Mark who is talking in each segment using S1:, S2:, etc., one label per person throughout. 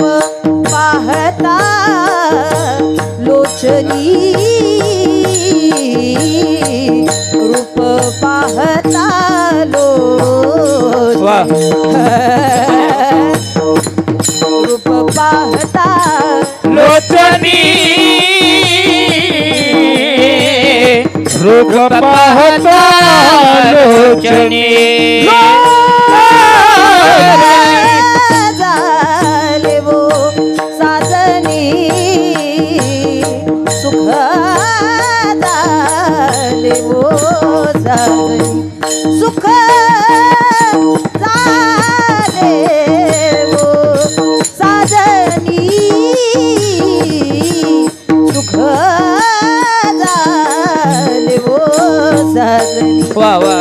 S1: पाहता लोचनी रूप पाहता रूप पाहता
S2: लोचनी रूप पाहता लोचनी
S1: झाले वो साजनी सुख झाले वो साजनी सुख झाले वो साजनी सुख झाले वो साजनी
S2: वा वा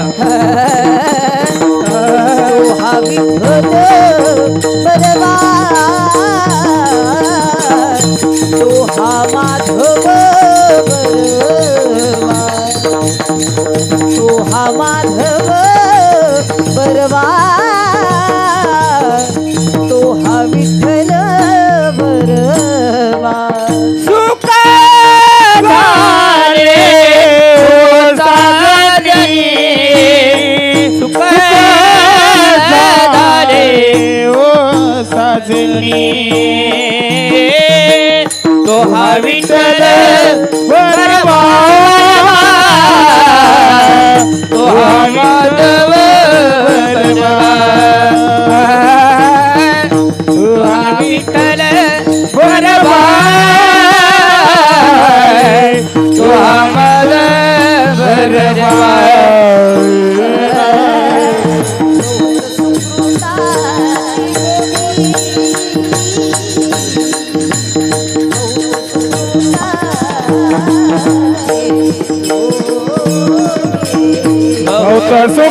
S1: हा विठ्ठल बरवा तो हा माधव बरवा तो हा माधव बरवा तो हा विठ्ठल बरवा
S2: सुख झाले ओ साजनी सुख झाले ओ साजनी तो हा विठ्ठल बरवा तो हा माधव बरवा तो हा विठ्ठल बरवा तो हा माधव बरवा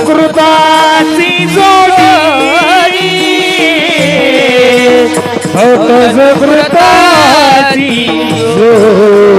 S2: सुकृताची जोडी सुकृताची जोडी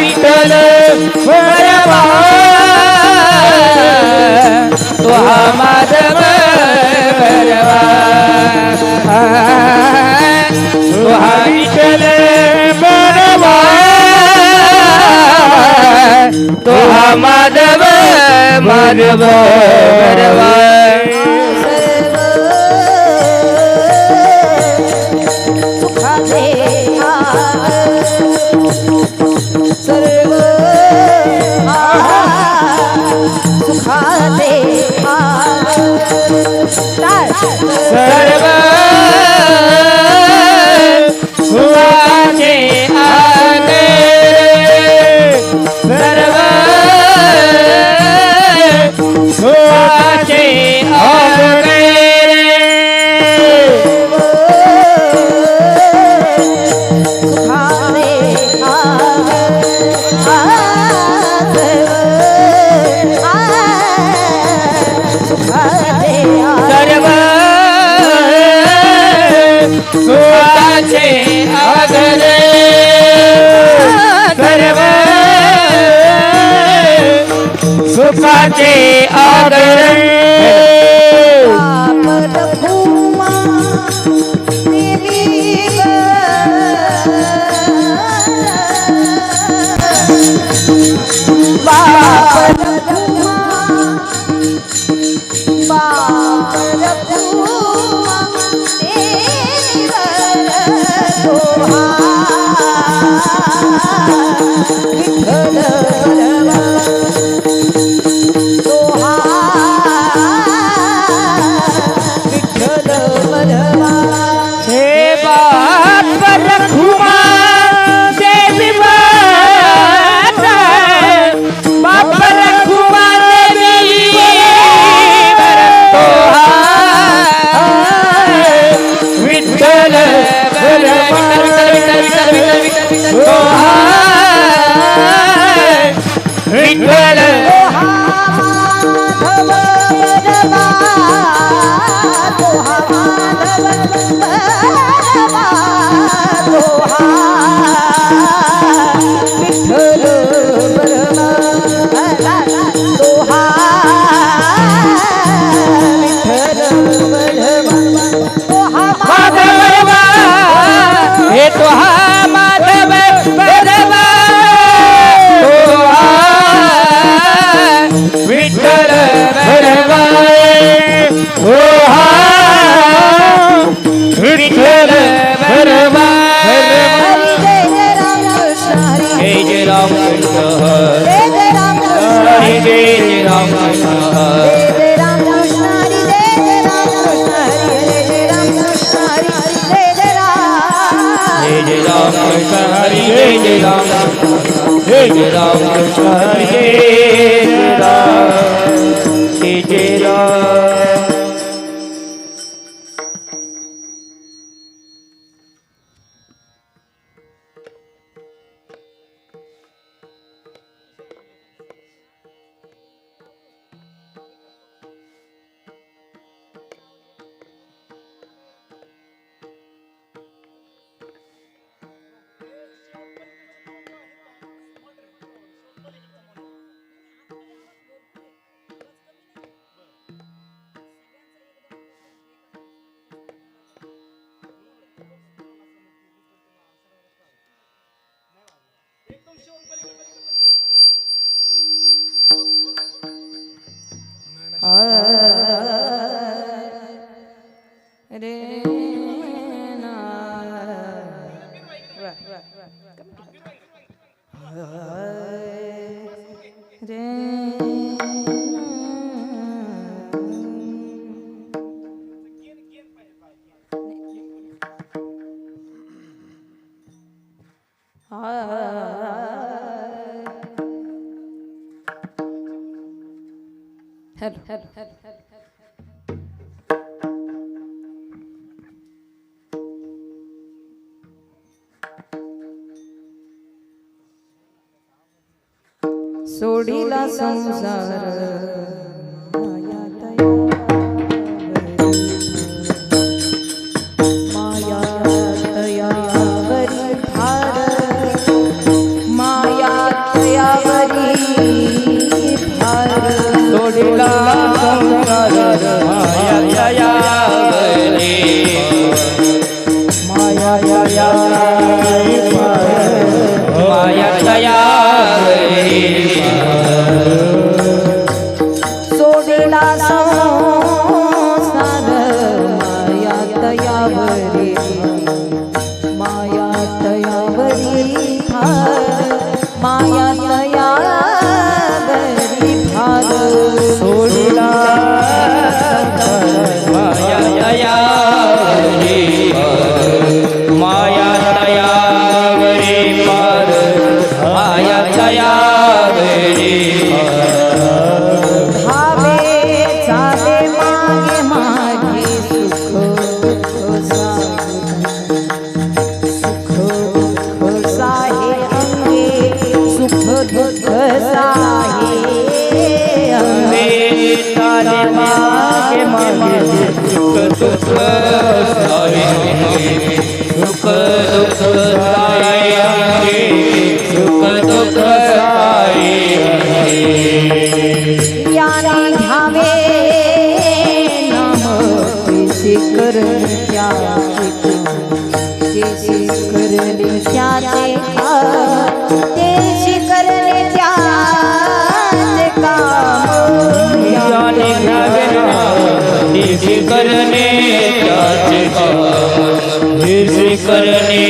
S2: विठ्ठल बरवा तो हा माधव बरवा तो हा विठ्ठल बरवा तो हा माधव माधव बरवा
S1: सर्व सुखाले
S2: सर्व सुखाचे आले सर्व सुखाचे आले सुखाचे आगले सर्व सुखाचे आगले
S1: भूमा देवी
S2: हे बाप रखुमा देवी माता, बाप रखुमा देवी विठ्ठल विठ्ठल हे तो हा माधव बरवा, विठ्ठल बरवा, हो हा विठ्ठल बरवा. हे जय राम कृष्ण हरी, जय राम कृष्ण हरी. जय राम कृष्ण हरी, जय राम, जय राम कृष्ण हरी, जय राम, जय राम.
S1: रे ना रे सोडीला संसार माया तयावरी भार, माया तयावरी भार.
S2: सोडीला संसार माया तयावरी, माया तयावरी, माया तयावरी.
S1: सोडीला संसार माया तयावरी, माया तयावरी भार, माया तयावरी भार.
S2: सोडीला माया तयावरी, माया तयावरी पार, माया तयावरी.
S1: भावे चाले मागे मागे सुख दुःख साहे अंगे, सुख दुःख साहे अंगे.
S2: चाले मागे मागे सुख दुःख साहे अंगे, सुख दुःख साहे अंगे, सुख दुःख साहे अंगे.
S1: याने घ्यावे नाम तेचे करणे त्याचे काम, तेचे करणे त्याचे काम.
S2: याने घ्यावे तेचे करणे त्याचे काम, तेचे करणे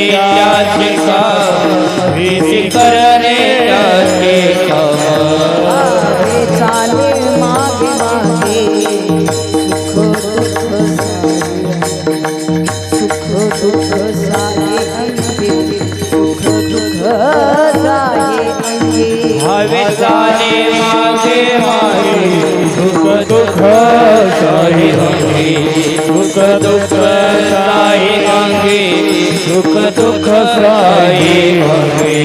S1: दुःख साहे अंगे सुख दुःख साहे अंगे
S2: हवे जाणे मागे मागे सुख दुःख साहे अंगे सुख दुःख साहे अंगे सुख दुःख साहे अंगे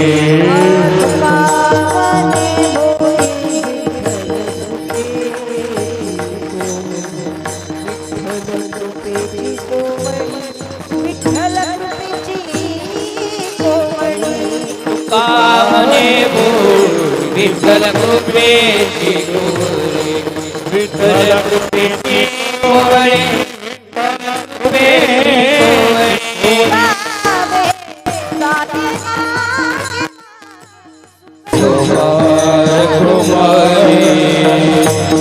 S2: कामने बोल विठ्ठल कृपेची गोवरी विठ्ठल कृपेची गोवरी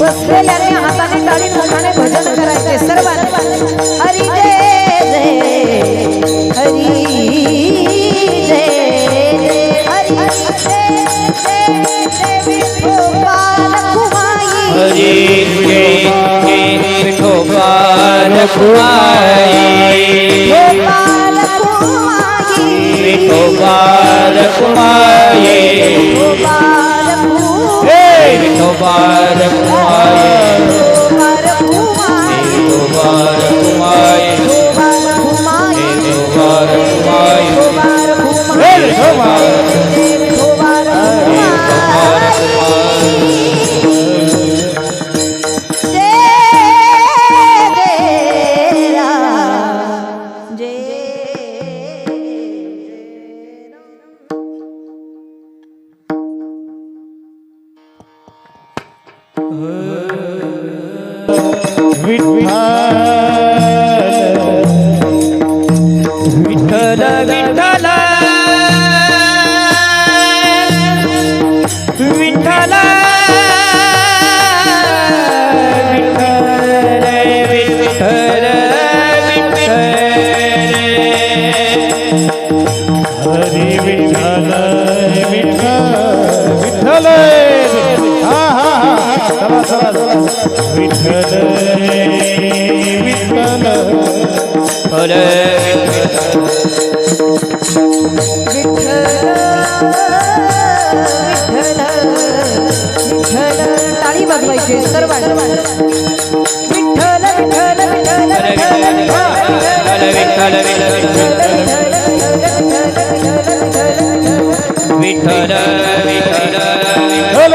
S1: बसलेल्याने हाताने टाळी मुखाने भजन करायचे सर्वांनी हरी जय जय हरी जय हरी
S2: हरी विठोबाल कुमाई विठोबाल कुमाई विठोबाल कुमाई विठोबाल कुमाई विठोबाल कुमाई विठ्ठल विठ्ठल विठ्ठल विठ्ठल हरी विठ्ठल विठ्ठल हा हा विठ्ठल विठ्ठल हरे
S1: टाळी वाजवायची सर्वांनी विठ्ठल विठ्ठल विठ्ठल
S2: विठ्ठल विठ्ठल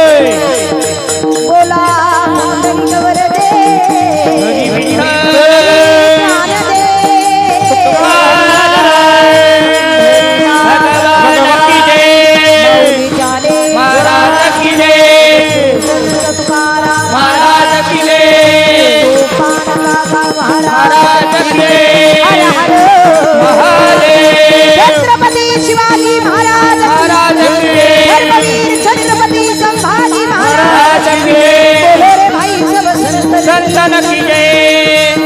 S1: बोला मंगलवर दे
S2: हरी विठ्ठल
S1: छत्रपती शिवाजी महाराज छत्रपती संभाजी महाराज भाई सब
S2: संतन की जय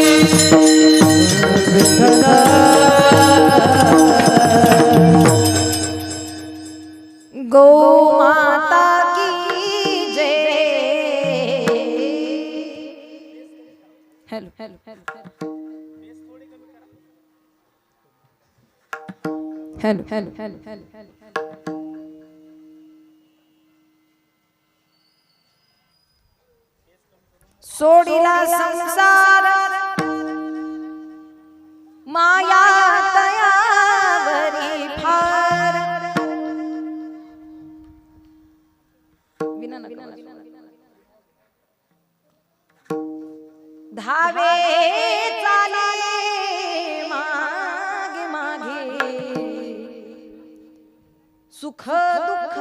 S1: गौ माता की जय hello hello hello hello hello hello hello सोडिला संसार माया तयावरी फार धावे चाले मागे मागे सुख दुःख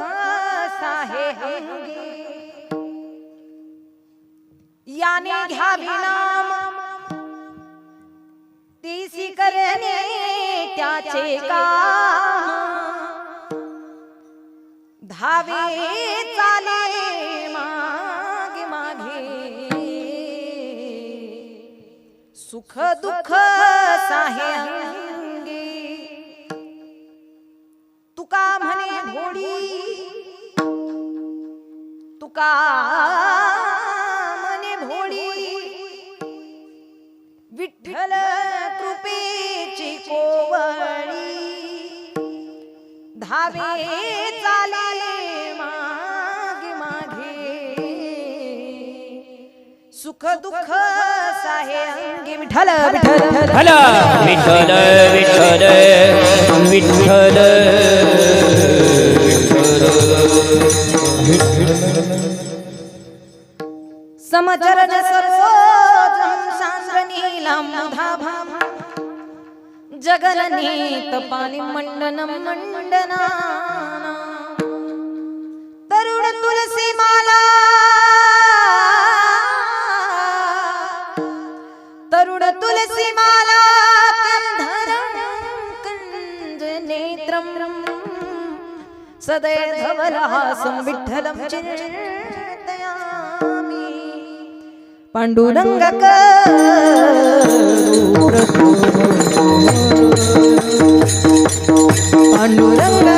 S1: साहे अंगे याने घ्यावी नाम तीसी करणे त्याचे काम धावे चाले मागे मागे सुख दुःख साहे अंगे तुका म्हणे भोडी तुका म्हणे भोडी विठ्ठल कृपेची कोवळी धावे चाले मागे मागे सुख दुःख साहे अंगी विठ्ठल विठ्ठल
S2: हला विठ्ठल विठ्ठल विठ्ठल
S1: समचरण सरोजं सांद्रनीलाम्बुधाभां जगननीत पाणिमण्डनं मण्डना तरुण तुलसी माला तरुण तुलसी माला कंधरं कंजनेत्रं सदैव धवलहासं विठ्ठलं चिन्तयामि पांडुरंग पांडुरंग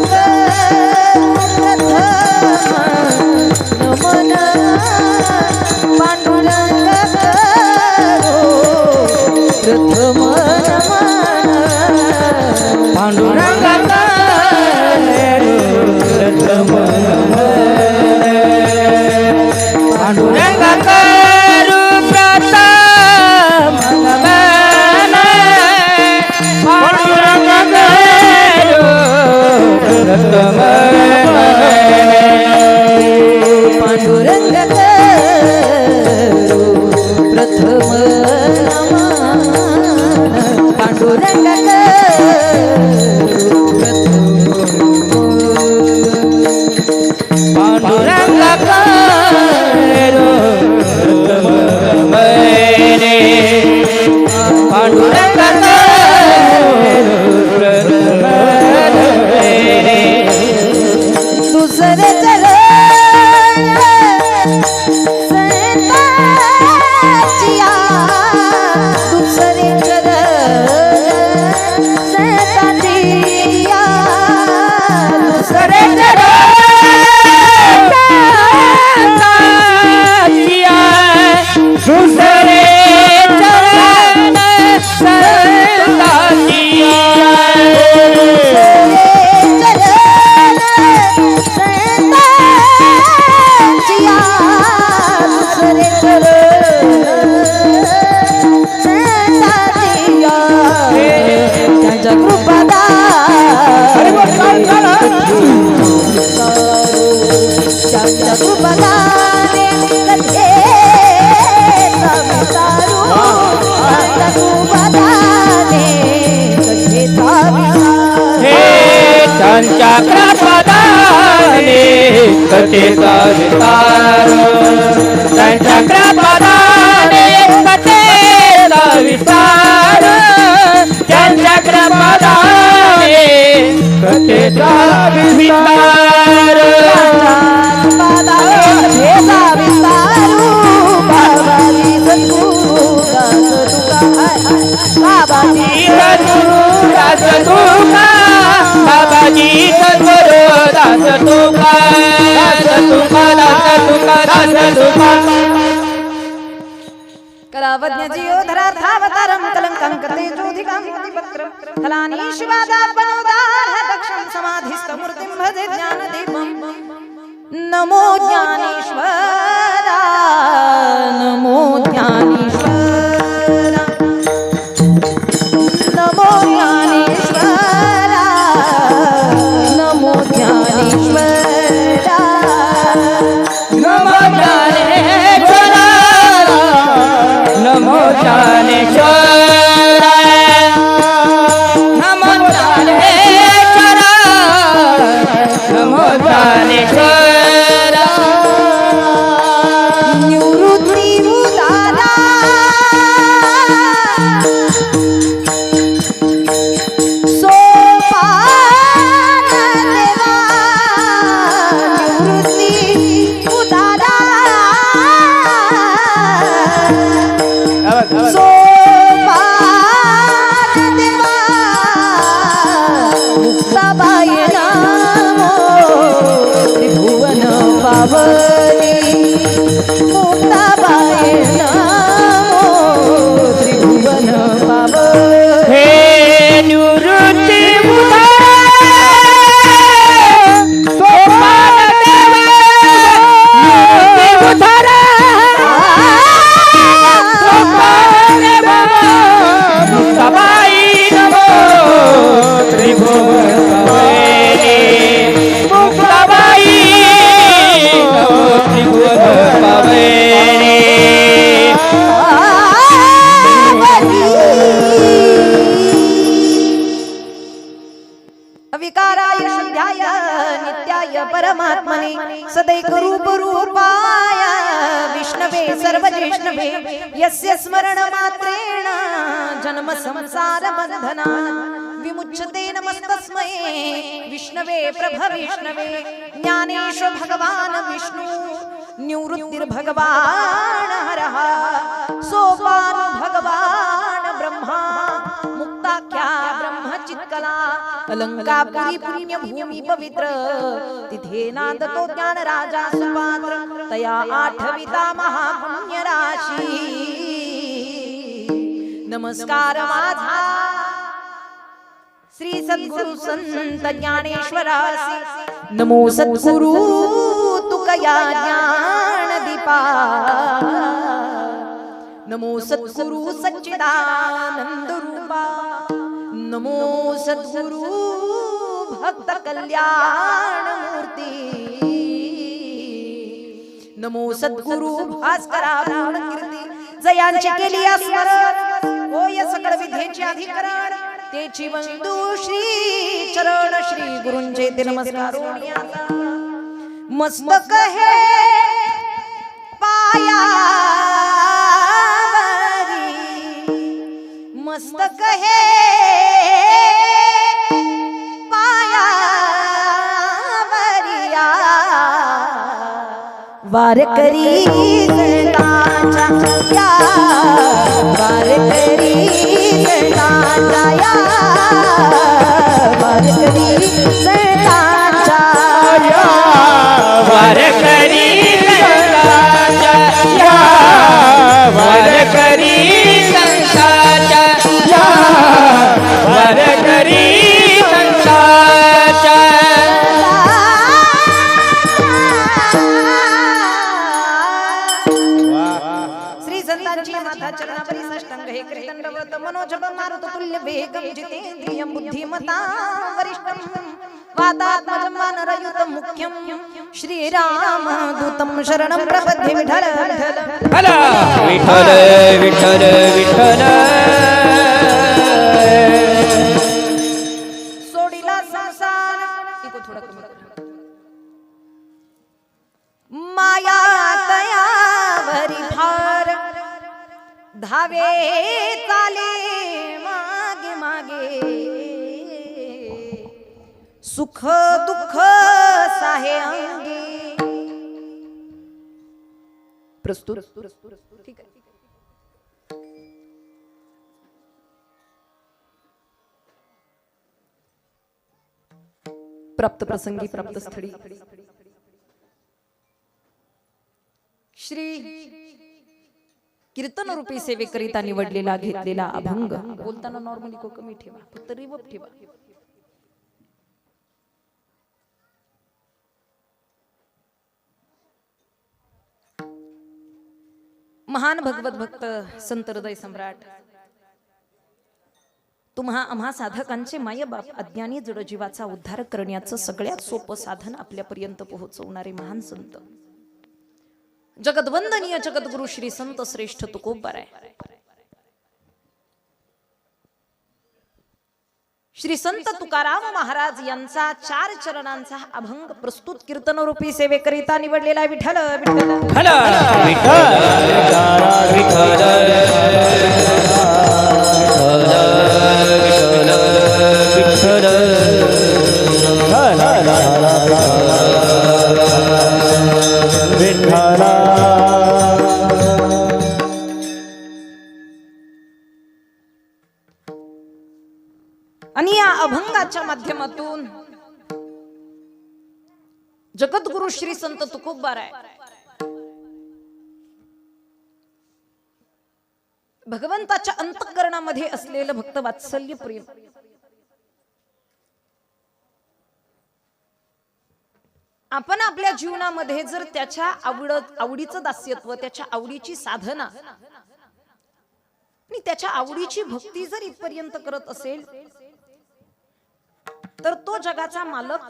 S1: नमन पांडुरंग प्रथम नमन
S2: पांडुरंग प्रथम पांडुरंग
S1: पांडुरंग प्रथम पांडुरंग
S2: पांडुरंग
S1: दुसरे चरण संताचिया दुसरे चरण संताचिया दुसरे
S2: चक्रपदाने कथेचा विस्तार चक्रपदाने कथेचा विस्तार चक्रपदाने कथेचा विस्तार बाबाजी सद्गुरु दास तुका
S1: कलावज्ञ जीवधरार्थावतारं कलंकं कृतेजोधिकं पत्रं फलानि शिवादापनोदाह दक्षं समाधिस्थमूर्तिं भजे ज्ञानदीपं नमो ज्ञानेश्वरा नमो ज्ञानेश्वरा नमो ज्ञानेश्वरा नमो ज्ञानेश्वरा
S2: नमो ज्ञानेश्वरा नमो ज्ञानेश्वरा नमो ज्ञानेश्वरा नमो ज्ञानेश्वरा
S1: निवृत्ती उदारा सोपान देवा निवृत्ती उदारा सोपान देवा मुक्ताबाई नामो त्रिभुवन पावनी मुक्ताबाई नामो त्रिभुवन पावनी
S2: हे निवृत्ती
S1: अविकाराय शुद्धाय नित्याय परमात्मने सदैक रूप रूपाय विष्णवे सर्वजिष्णवे यस्य स्मरण मात्रेण जन्म संसार बंधना विमुच्यते नमस्तस्मै विष्णवे प्रभविष्णवे ज्ञानेश्वर भगवान विष्णु निवृत्तिर्भगवान हरः सोपान भगवान ब्रह्मा मुक्ताख्या ब्रह्मचित्कला अलंकापुरी पुण्य भूमि पवित्र तिथे नांदतो ज्ञान राजा सुपात्र तया आठविता महापुण्य राशी नमस्कार माझा श्री सद्गुरु संत ज्ञानेश्वरासी नमो सद्गुरु तुकया ज्ञान दीपा नमो सद्गुरु सच्चिदानंद रूपा नमो सद्गुरु भक्त कल्याण मूर्ती नमो सद्गुरु भास्करा पूर्ण कीर्ती जयांची केली स्मरण होय सकळ विधेचे अधिकरण तेची वंदू श्री चरण श्री गुरूंचे ते नमस्कार मस्तक हे पायावरी मस्तक हे पायावरिया वारकरी संतांच्या वारकरी संतांच्या वारकरी संतांच्या
S2: वारकरी संतांच्या वारकरी संतांच्या वारकरी संतांच्या
S1: श्री संतांची माता चरणावरी साष्टांग हे कृतंडवत मनोजप मारुत तुल्य वेगम जितेंद्रियं बुद्धिमता वरिष्ठं वातात्मजं वानरयुतं मुख्यं श्रीराम दूतं शरणं प्रपद्ये विठ्ठल
S2: विठ्ठल विठ्ठल विठ्ठल
S1: सोडिला संसार इको थोडा कमी माया तयावरी भार धावे चाले मागे मागे सुख दुःख साहे अंगे प्रस्तुत ठीक आहे प्राप्त प्रसंगी प्राप्त स्थळी श्री कीर्तन रूपी सेवेकरिता निवडलेला घेतलेला अभंग बोलताना नॉर्मली को कमी ठेवा फक्त रिवर्ब ठेवा महान भगवत भक्त संत हृदय सम्राट तुम्हा आम्हा साधकांचे मायबाप अज्ञानी जड जीवाचा उद्धार करण्याचं सगळ्यात सोपं साधन आपल्यापर्यंत पोहोचवणारे महान संत जगद्वंदनीय जगद्गुरु श्री संत श्रेष्ठ तुकोबाराय श्री संत तुकाराम महाराज यांचा 4 चरणांचा अभंग प्रस्तुत कीर्तन रूपी सेवेकरिता निवडलेला विठ्ठल विठ्ठल आणि या अभंगाच्या माध्यमातून जगद्गुरु श्री संत तुकोबाराय भगवंताच्या अंतःकरणामध्ये असलेलं भक्त वात्सल्य प्रेम आपण आपल्या जीवनामध्ये जर त्याच्या आवडीचं दास्यत्व त्याच्या आवडीची साधना आणि त्याच्या आवडीची भक्ती जर इथपर्यंत करत असेल तर तो जगाचा मालक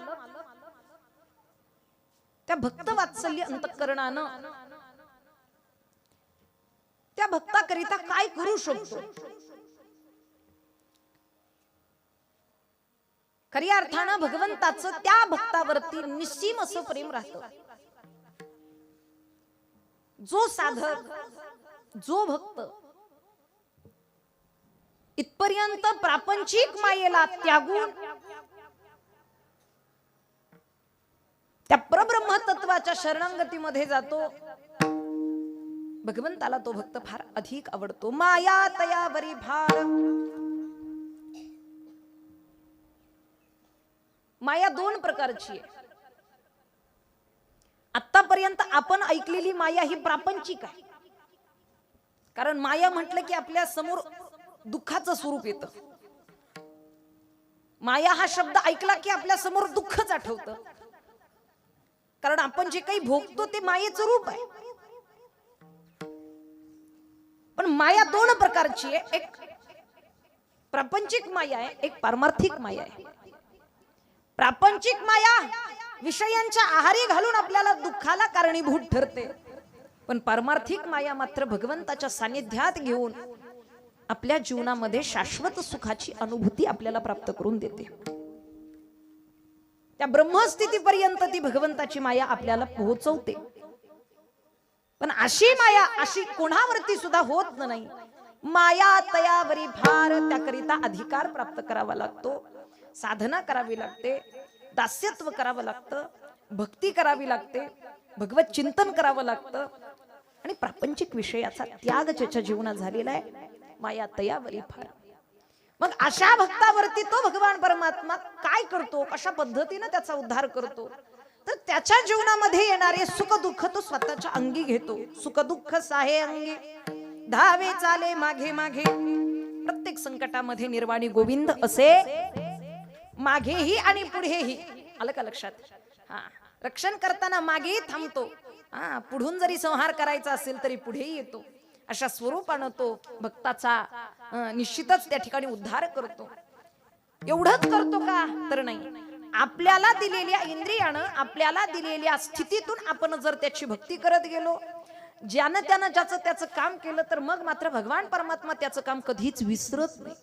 S1: त्या भक्त वात्सल्य अंतःकरणानं त्या भक्ताकरिता काय करू शकतो खऱ्या अर्थानं भगवंताचं त्या भक्तावरती निस्सीम असं प्रेम राहतं. जो साधक, जो भक्त इथपर्यंत प्रापंचिक मायेला त्यागून त्या परब्रह्म तत्वाच्या शरणागतीमध्ये जातो, भगवंताला तो भक्त फार अधिक आवडतो. माया तयावरी भार. माया दोन प्रकारची आहे. आतापर्यंत आपण ऐकलेली माया ही प्रापंचिक आहे. कारण माया म्हटलं की आपल्या समोर दुःखाचं स्वरूप येतं. माया हा शब्द ऐकला की आपल्या समोर दुःखच आठवतं. कारण आपण जे काही भोगतो ते मायेचं रूप आहे. पण माया दोन प्रकारची आहे. एक प्रापंचिक माया आहे, एक पारमार्थिक माया आहे. प्रापंचिक माया विषयांच्या आहारी घालून आपल्याला दुःखाला कारणीभूत ठरते. पण पारमार्थिक माया मात्र भगवंताच्या सानिध्यात घेऊन आपल्या जीवनामध्ये शाश्वत सुखाची अनुभूती आपल्याला प्राप्त करून देते. त्या ब्रह्मस्थितीपर्यंत ती भगवंताची माया आपल्याला पोहोचवते. पण अशी माया अशी कोणावरती सुद्धा होत नाही. माया तयावरी भार. त्याकरिता अधिकार प्राप्त करावा लागतो, साधना करावी लागते, दास्यत्व करावं लागतं, भक्ती करावी लागते, भगवत चिंतन करावं लागतं आणि प्रापंचिक विषयाचा त्याग ज्याच्या जीवनात झालेला आहे. माया तयावरी भार. मग अशा भक्तावरती तो भगवान परमात्मा काय करतो, कशा पद्धतीने त्याचा उद्धार करतो, तर त्याच्या जीवनामध्ये येणारे सुख दुःख तो स्वतःच्या अंगी घेतो. सुख दुःख साहे अंगी धावे चाले मागे मागे. प्रत्येक संकटामध्ये निर्वाणी गोविंद असे मागेही आणि पुढेही. आलं का लक्षात? हा, रक्षण करताना मागेही थांबतो, हा, पुढून जरी संहार करायचा असेल तरी पुढेही येतो. अशा स्वरूपानं तो भक्ताचा निश्चितच त्या ठिकाणी उद्धार करतो. एवढंच करतो का? तर नाही. आपल्याला दिलेल्या इंद्रियानं, आपल्याला दिलेल्या स्थितीतून आपण जर त्याची भक्ती करत गेलो, ज्यानं त्यानं ज्याचं त्याचं काम केलं, तर मग मात्र भगवान परमात्मा त्याचं काम कधीच विसरत नाही.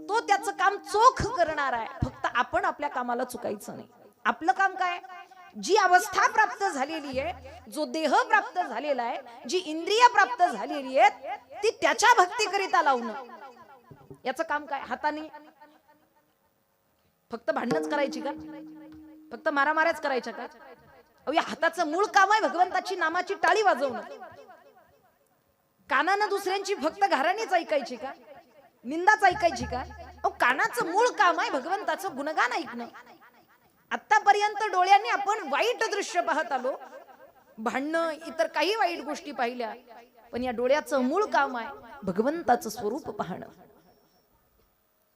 S1: तो त्याचं काम चोख करणार आहे. फक्त आपण आपल्या कामाला चुकायचं नाही. आपलं काम काय? जी अवस्था प्राप्त झालेली आहे, जो देह प्राप्त झालेला आहे, जी इंद्रिय प्राप्त झालेली आहेत, ती त्याच्या भक्तीकरिता लावणं, याचं काम काय? हाताने फक्त भांडणच करायची का? फक्त मारामाऱ्याच करायच्या का? अहो, या हाताचं मूळ काम आहे भगवंताची नामाची टाळी वाजवणं. कानानं दुसऱ्यांची फक्त घराणीच ऐकायची का? निंदाच ऐकायची का? अहो, कानाचं मूळ काम आहे भगवंताचं गुणगान ऐकणं. आतापर्यंत डोळ्यांनी आपण वाईट दृश्य पाहत आलो, भांडणं, इतर काही वाईट गोष्टी पाहिल्या, पण या डोळ्याचं मूळ काम आहे भगवंताचं स्वरूप पाहणं.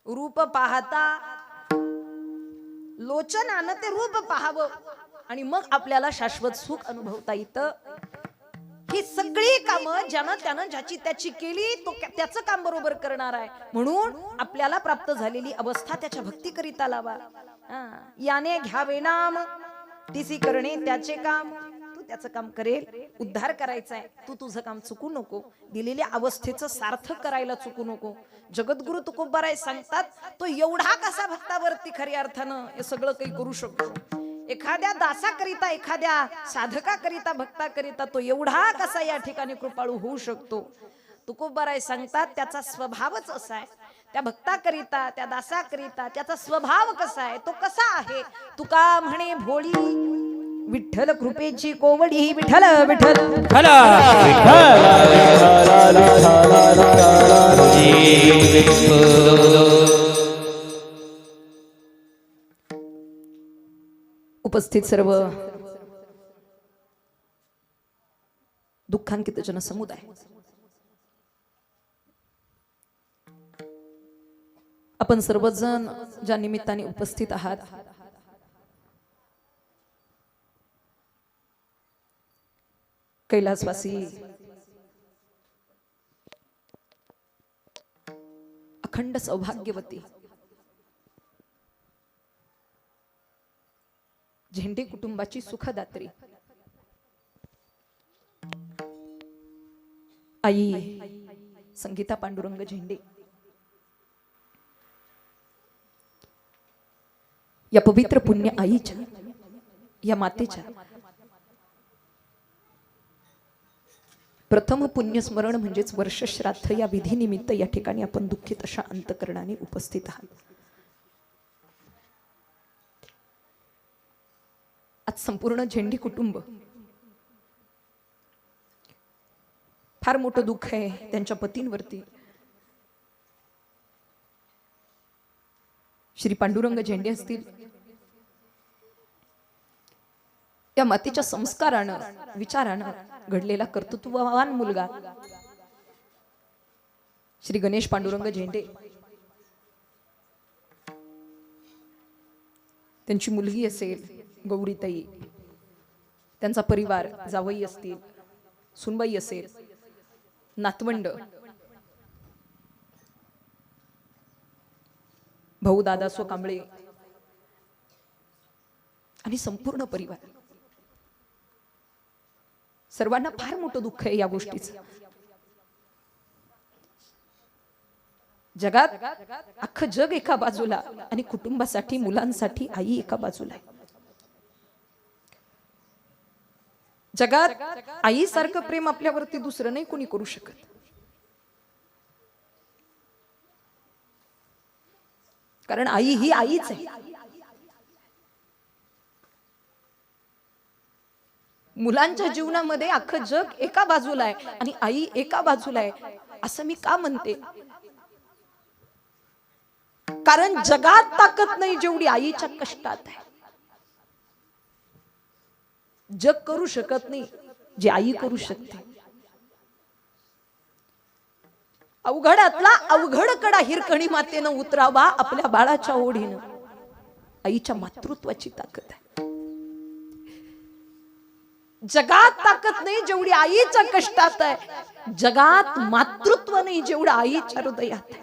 S1: रूप पाहता लोचनानं ते रूप पाहावं आणि मग आपल्याला शाश्वत सुख अनुभवता येतं. ही सगळी कामं ज्यानं त्यानं ज्याची त्याची केली, तो त्याचं काम बरोबर करणार आहे. म्हणून आपल्याला प्राप्त झालेली अवस्था त्याच्या भक्तीकरिता लावा. याने घ्यावे नाम, तिसी करणे त्याचे काम. तू त्याचं काम करेल, उद्धार करायचा आहे, तू तुझं काम चुकू नको. दिलेल्या अवस्थेचं सार्थक करायला चुकू नको. जगद्गुरु तुकोबाराय सांगतात, तो एवढा कसा भक्तावरती खऱ्या अर्थानं हे सगळं काही करू शकतो. एखाद्या दासाकरिता, एखाद्या साधकाकरिता, भक्ताकरिता तो एवढा कसा या ठिकाणी कृपाळू होऊ शकतो. तुकोबाराय सांगतात, त्याचा स्वभावच असा आहे. त्या भक्ताकरिता, त्या दासाकरिता त्याचा स्वभाव कसा आहे, तो कसा आहे. तुका म्हणे भोळी विठ्ठल कृपेची कोवडी. विठ्ठल विठ्ठल उपस्थित सर्व दुःखांकित जनसमुदाय, आपण सर्वजण ज्या निमित्ताने उपस्थित आहात, कैलासवासी अखंड सौभाग्यवती झेंडे कुटुंबाची सुखदात्री आई संगीता पांडुरंग झेंडे, या पवित्र पुण्य आईच्या, या मातेच्या प्रथम पुण्यस्मरण म्हणजेच वर्षश्राद्ध या विधीनिमित्त या ठिकाणी आपण दुःखित अशा अंतकरणाने उपस्थित आहात. आज संपूर्ण झेंडे कुटुंब फार मोठं दुःख आहे त्यांच्या पतींवरती. श्री पांडुरंग झेंडे असतील, या मातेच्या संस्कारानं विचारानं घडलेला कर्तृत्ववान मुलगा श्री गणेश पांडुरंग झेंडे, त्यांची मुलगी असेल गौरीताई, त्यांचा परिवार जावई असतील, सुनबाई असेल, नातवंड, भाऊ दादा सो कांबळे आणि संपूर्ण परिवार, सर्वांना फार मोठं दुःख आहे या गोष्टीचं. जगात अख्खं जग एका बाजूला आणि कुटुंबासाठी मुलांसाठी आई एका बाजूला आहे. जगात आईसारखं प्रेम आपल्यावरती दुसरं नाही कोणी करू शकत. कारण आई ही आईच आहे. मुलांच्या जीवनामध्ये अख्खं जग एका बाजूला आहे आणि आई एका बाजूला आहे असं मी का म्हणते? कारण जगात ताकद नाही जेवढी आईच्या कष्टात आहे. जग करू शकत नाही जे आई करू शकते. अवघडातला अवघड कडा हिरकणी मातेनं उतरावा आपल्या बाळाच्या ओढीनं. आईच्या मातृत्वाची ताकद आहे. जगात ताकद नाही जेवढी आईच्या कष्टात आहे. जगात मातृत्व नाही जेवढं आईच्या हृदयात आहे.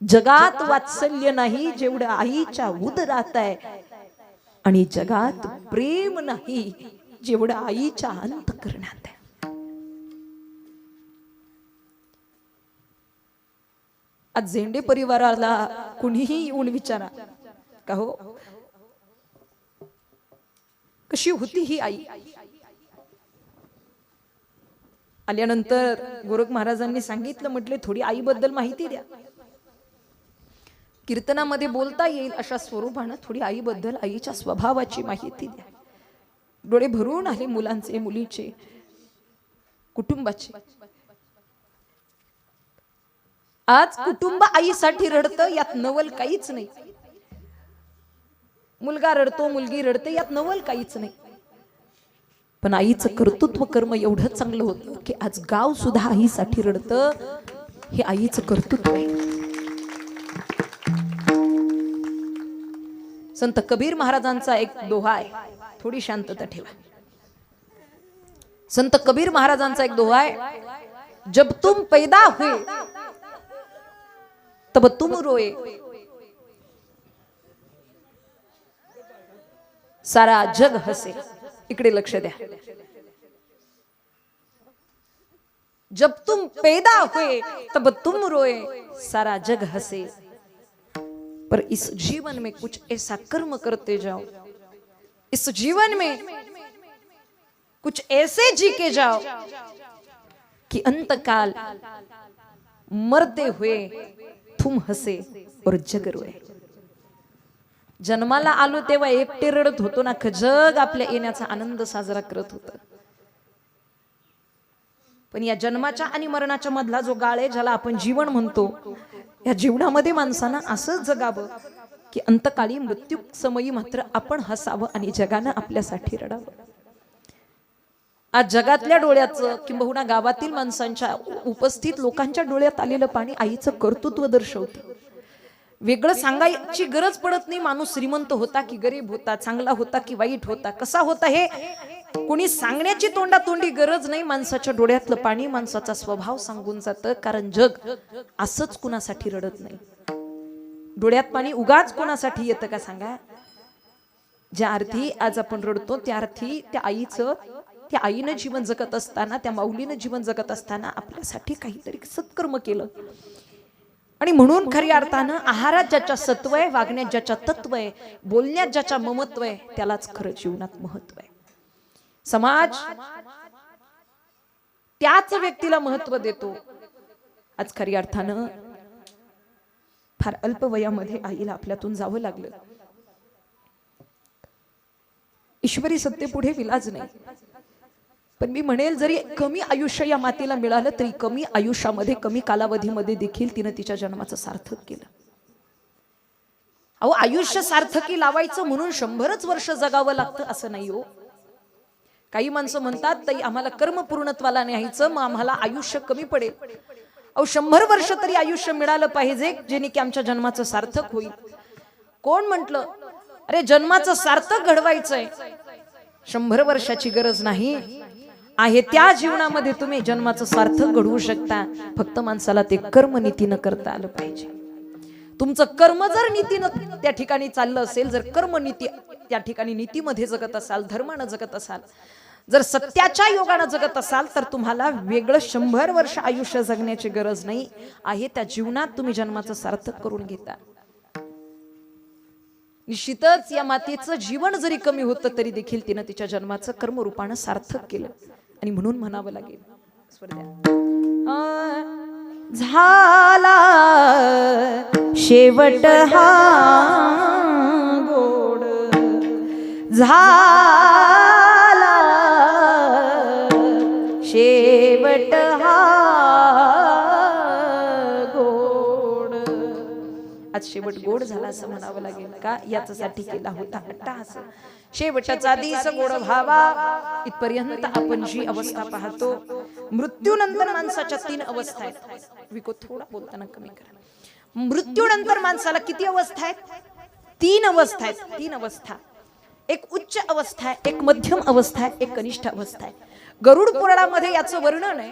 S1: जगात वात्सल्य नाही जेवढं आईच्या उदरात आहे. आणि जगात प्रेम नाही जेवढं आईच्या अंतःकरणात आहे. आज झेंडे परिवाराला कुणीही येऊन विचारा का हो कशी होती ही आई. आल्यानंतर गोरख महाराजांनी सांगितलं, म्हटले थोडी आईबद्दल माहिती द्या. कीर्तनामध्ये बोलता येईल अशा स्वरूपानं थोडी आईबद्दल, आईच्या स्वभावाची माहिती द्या. डोळे भरून आले मुलांचे, मुलीचे, कुटुंबाचे. आज कुटुंब आईसाठी रडतं, यात नवल काहीच नाही. मुलगा रडतो, मुलगी रडते, यात नवल काहीच नाही. पण आईचं कर्तृत्व कर्म एवढं चांगलं होतं की आज गाव सुद्धा आईसाठी रडतं. हे आईचं कर्तृत्व आहे. संत कबीर महाराजांचा एक दोहा आहे, थोडी शांतता ठेवा. संत कबीर महाराजांचा एक दोहा आहे, जब तुम पैदा हुए तब तुम रोए, सारा जग हसे. इकडे लक्ष द्या. जब तुम पैदा हुए तब तुम रोए, सारा जग हसे. पर इस जीवन में कुछ ऐसा कर्म करते जाओ, इस जीवन में कुछ ऐसे जी के जाओ कि अंतकाल मरते हुए तुम हसे और जग रोए. जन्माला आलो तेव्हा एकटे रडत होतो ना, जग आपल्या येण्याचा आनंद साजरा करत होतं. पण या जन्माच्या आणि मरणाच्या मधला जो गाळ आहे, ज्याला आपण जीवन म्हणतो, या जीवनामध्ये माणसानं असं जगावं की अंतकाळी मृत्यू समयी मात्र आपण हसावं आणि जगानं आपल्यासाठी रडावं. आज जगातल्या डोळ्याचं किंबहुना गावातील माणसांच्या, उपस्थित लोकांच्या डोळ्यात आलेलं पाणी आईचं कर्तृत्व दर्शवतं. वेगळं सांगायची गरज पडत नाही. माणूस श्रीमंत होता की गरीब होता, चांगला होता की वाईट होता, कसा होता, हे कोणी सांगण्याची तोंडातोंडी गरज नाही. माणसाच्या डोळ्यातलं पाणी माणसाचा स्वभाव सांगून जातं. कारण जग असंच कुणासाठी रडत नाही. डोळ्यात पाणी उगाच कोणासाठी येतं का सांगा? ज्या अर्थी आज आपण रडतो त्या अर्थी त्या आईचं, त्या आईनं जीवन जगत असताना, त्या माऊलीनं जीवन जगत असताना आपल्यासाठी काहीतरी सत्कर्म केलं. आणि म्हणून खऱ्या अर्थानं आहारात ज्याच्या सत्व आहे, वागण्यात ज्याच्या तत्व आहे, बोलण्यात ज्याच्या ममत्व आहे, त्यालाच खरं जीवनात महत्व आहे. समाज त्याच व्यक्तीला महत्व देतो. आज खऱ्या अर्थानं फार अल्प वयामध्ये आईला आपल्यातून जावं लागलं. ईश्वरी सत्तेपुढे विलाज नाही. पण मी म्हणेल जरी कमी आयुष्य या मातेला मिळालं तरी कमी आयुष्यामध्ये, कमी कालावधीमध्ये देखील तिनं तिच्या जन्माचं सार्थक केलं. अहो, आयुष्य सार्थकी लावायचं म्हणून 100च वर्ष जगावं लागतं असं नाही हो. काही माणसं म्हणतात ताई आम्हाला कर्म पूर्णत्वाला न्यायचं, मग आम्हाला आयुष्य कमी पडेल. अहो, 100 वर्ष तरी आयुष्य मिळालं पाहिजे जेणे की आमच्या जन्माचं सार्थक होईल. कोण म्हटलं? अरे जन्माचं सार्थक घडवायचंय, 100 वर्षाची गरज नाही आहे. त्या जीवनामध्ये तुम्ही जन्माचं सार्थक घडवू शकता. फक्त माणसाला ते कर्म नीतीनं करता आलं पाहिजे. तुमचं कर्म जर नीतीनं त्या ठिकाणी चाललं असेल, जर कर्म नीती त्या ठिकाणी नीतीमध्ये जगत असाल, धर्मानं जगत असाल, जर सत्याच्या योगानं जगत असाल, तर तुम्हाला वेगळं 100 वर्ष आयुष्य जगण्याची गरज नाही आहे. त्या जीवनात तुम्ही जन्माचं सार्थक करून घेता. निश्चितच या मातेचं जीवन जरी कमी होतं तरी देखील तिनं तिच्या जन्माचं कर्मरूपानं सार्थक केलं. आणि म्हणून म्हणावं लागेल, झाला शेवट हा गोड, झाला शेवट हा गोड. आज शेवट गोड झाला असं म्हणावं लागेल. का? याच्यासाठी केला होता अट्टहास. शेवटचा दिस गोड व्हावा. इथपर्यंत आपण जी अवस्था पाहतो, मृत्यूनंतर माणसाच्या 3 अवस्था आहेत. विको थोडा बोलताना कमी करा. मृत्यूनंतर माणसाला किती अवस्था आहेत? 3 अवस्था आहेत. 3 अवस्था. एक उच्च अवस्था आहे, एक मध्यम अवस्था आहे, एक कनिष्ठ अवस्था आहे. गरुड पुराणामध्ये याचं वर्णन आहे.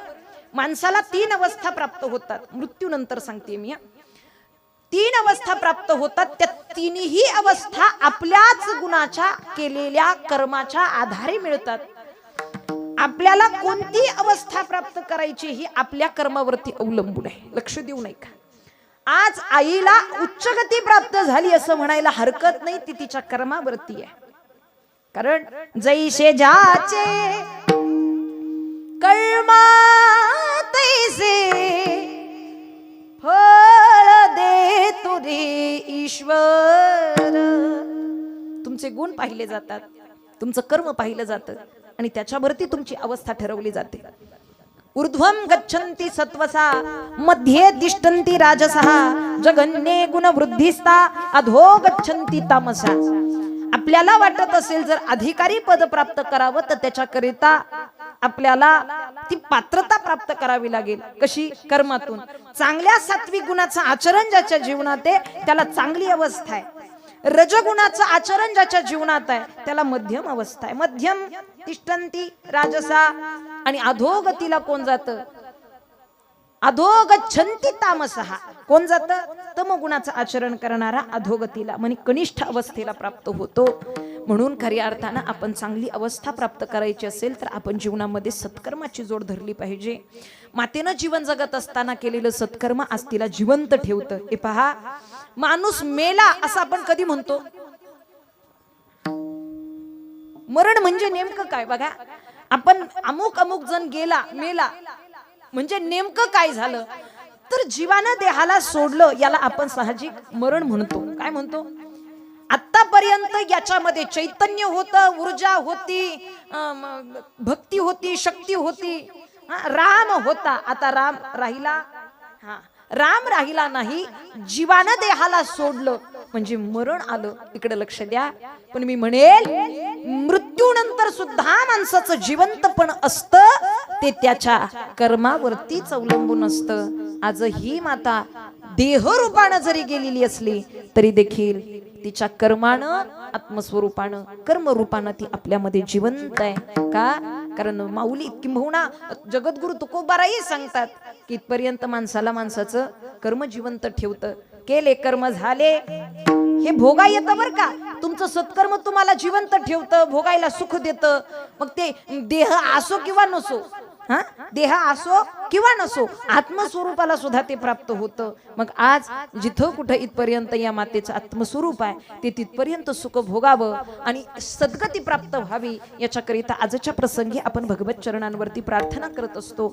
S1: माणसाला 3 अवस्था प्राप्त होतात मृत्यूनंतर. सांगते मी, 3 अवस्था प्राप्त होतात. त्या 3ही अवस्था आपल्याच गुणाच्या केलेल्या कर्माच्या आधारे मिळतात. आपल्याला कोणती अवस्था प्राप्त करायची ही आपल्या कर्मावरती अवलंबून आहे. लक्ष देऊ नये का? आज आईला उच्च गती प्राप्त झाली असं म्हणायला हरकत नाही. ती तिच्या कर्मावरती आहे. कारण जैसे ज्याचे कर्म तैसे फळ दे तुरे ईश्वर. तुमचे गुण पाहिले जातात, तुमचं कर्म पाहिलं जातं आणि त्याच्यावरती तुमची अवस्था ठरवली जाते. ऊर्ध्वं गच्छन्ति सत्वसा मध्ये तिष्ठन्ति राजसः जगन्ये गुणवृद्धिस्ता अधो गच्छन्ति तामसा. आपल्याला वाटत असेल जर अधिकारी पद प्राप्त करावं तर त्याच्याकरिता आपल्याला ती पात्रता प्राप्त करावी लागेल. कशी? कर्मातून. चांगल्या सात्विक गुणाचं आचरण ज्याच्या जीवनात आहे त्याला चांगली अवस्था आहे. रजगुणाचं आचरण ज्याच्या जीवनात आहे त्याला मध्यम अवस्था आहे. मध्यम तिष्ठन्ति राजसा. आणि अधोगतीला कोण जातं? अधोगच्छन्ति तामसः. कोण जातं? तमगुणाचं आचरण करणारा अधोगतीला म्हणजे कनिष्ठ अवस्थेला प्राप्त होतो. म्हणून खऱ्या अर्थानं आपण चांगली अवस्था प्राप्त करायची असेल तर आपण जीवनामध्ये सत्कर्माची जोड धरली पाहिजे. मातेनं जीवन जगत असताना केलेलं सत्कर्म आज तिला जिवंत ठेवतं. हे पहा, माणूस मेला असं आपण कधी म्हणतो? मरण म्हणजे नेमकं काय? बघा, आपण अमुक अमुक जण गेला, मेला म्हणजे नेमकं काय झालं? तर जीवानं देहाला सोडलं याला आपण साहजिक मरण म्हणतो. काय म्हणतो? आतापर्यंत याच्यामध्ये चैतन्य होतं, ऊर्जा होती, भक्ती होती, शक्ती होती, राम होता. आता राम राहिला? राम राहिला नाही. जीवानं देहाला सोडलं म्हणजे मरण आलं. इकडे लक्ष द्या. पण मी म्हणेल मृत्यूनंतर सुद्धा माणसाचं जिवंतपण असतं ते त्याच्या कर्मावरतीच अवलंबून असतं. आज ही माता देहरूपानं जरी गेलेली असली तरी देखील तिच्या कर्मानं, आत्मस्वरूपानं, कर्मरूपानं ती आपल्यामध्ये जिवंत आहे. का? कारण माऊली किंबहुना जगद्गुरु तुकोबाराही सांगतात की इथपर्यंत माणसाला माणसाचं कर्म जिवंत ठेवतं. केले कर्म झाले हे भोगा येतं बर का. तुमचं सत्कर्म तुम्हाला जिवंत ठेवतं, भोगायला सुख देतं. मग ते देह असो किंवा नसो, हा देह असो किंवा नसो आत्मस्वरूपाला सुद्धा ते प्राप्त होतं. मग आज जिथं कुठं इथपर्यंत या मातेचं आत्मस्वरूप आहे ते तिथपर्यंत सुख भोगावं आणि सद्गती प्राप्त व्हावी याच्याकरिता आजच्या प्रसंगी आपण भगवत चरणांवरती प्रार्थना करत असतो.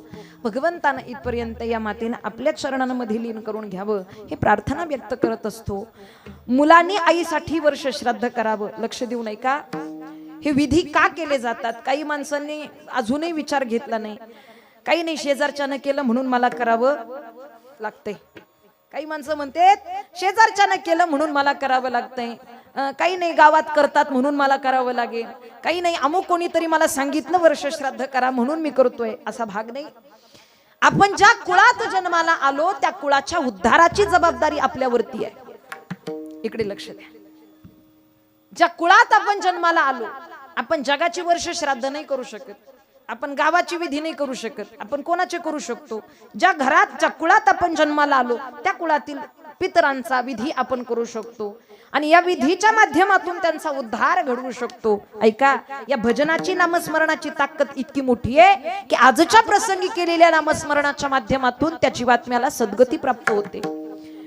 S1: भगवंतानं इथपर्यंत या मातेनं आपल्या चरणांमध्ये लीन करून घ्यावं हे प्रार्थना व्यक्त करत असतो. मुलांनी आईसाठी वर्ष श्राद्ध करावं. लक्ष देऊ नये का हे विधी का केले जातात? काही माणसांनी अजूनही विचार घेतला नाही. काही नाही शेजारच्यानं केलं म्हणून मला करावं लागतंय. काही माणसं म्हणतात शेजारच्यानं केलं म्हणून मला करावं लागतंय. काही नाही गावात करतात म्हणून मला करावं लागेल. काही नाही अमुक कोणीतरी मला सांगितलं वर्ष श्राद्ध करा म्हणून मी करतोय. असा भाग नाही. आपण ज्या कुळात जन्माला आलो त्या कुळाच्या उद्धाराची जबाबदारी आपल्यावरती आहे. इकडे लक्ष द्या. ज्या कुळात आपण जन्माला आलो आपण जगाची वर्ष श्राद्ध नाही करू शकत. आपण गावाची विधी नाही करू शकत. आपण कोणाचे करू शकतो? ज्या घरात ज्या कुळात आपण जन्माला आलो त्या कुळातील पितरांचा विधी आपण करू शकतो आणि या विधीच्या माध्यमातून त्यांचा उद्धार घडवू शकतो. ऐका या भजनाची नामस्मरणाची ताकद इतकी मोठी आहे की आजच्या प्रसंगी केलेल्या नामस्मरणाच्या माध्यमातून त्या जीवात्म्याला सद्गती प्राप्त होते.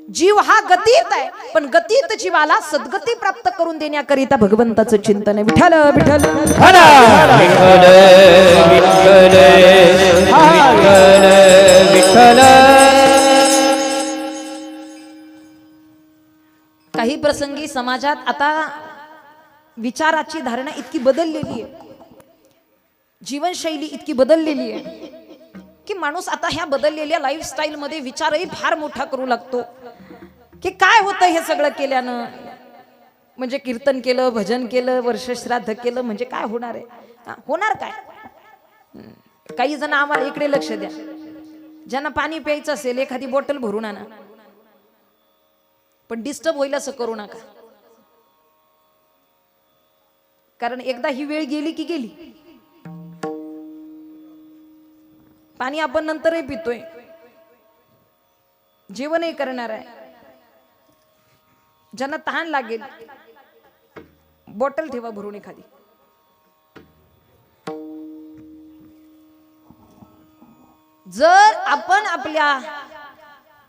S1: जीव हा गतीत आहे पण गतीत जीवाला सद्गती प्राप्त करून देण्याकरिता भगवंताचं चिंतन आहे. विठ्ठल विठ्ठल
S2: विठ्ठल.
S1: काही प्रसंगी समाजात आता विचाराची धारणा इतकी बदललेली आहे, जीवनशैली इतकी बदललेली आहे की माणूस आता ह्या बदललेल्या लाईफस्टाईल मध्ये विचारही फार मोठा करू लागतो की काय होतं हे सगळं केल्यानं. म्हणजे कीर्तन केलं, भजन केलं, वर्ष श्राद्ध केलं म्हणजे काय होणार आहे? होणार काय? काही जण आम्हाला इकडे लक्ष द्या. ज्यांना पाणी प्यायचं असेल एखादी बॉटल भरून आणा पण डिस्टर्ब होईल असं करू नका. कारण एकदा ही वेळ गेली की गेली. पाणी आपण नंतरही पितोय, जेवणही करणार आहे. ज्यांना तहान लागेल बॉटल ठेवा भरून एखादी. जर आपण आपल्या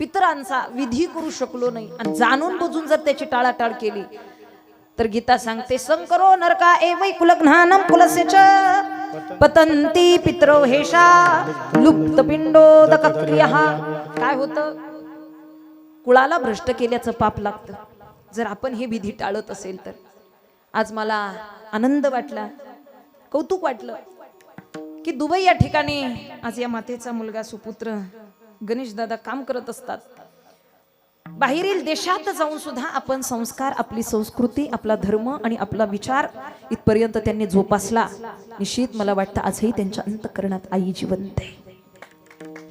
S1: पितरांचा विधी करू शकलो नाही आणि जाणून बुजून जर त्याची टाळाटाळ केली तर गीता सांगते संकरो नरका एवै कुलघ्नानम कुलस्य च पतंती पितरो हेषा लुप्त पिंडोदकक्रियः. काय होतं? कुळाला भ्रष्ट केल्याचं पाप लागतं जर आपण हे विधी टाळत असेल तर. आज मला आनंद वाटला, कौतुक वाटलं की दुबई या ठिकाणी आज या मातेचा मुलगा सुपुत्र गणेश दादा काम करत असतात. बाहेरील देशात जाऊन सुद्धा आपण संस्कार, आपली संस्कृती, आपला धर्म आणि आपला विचार इथपर्यंत त्यांनी जोपासला. निश्चित मला वाटतं आजही त्यांच्या अंतःकरणात आई जिवंत आहे.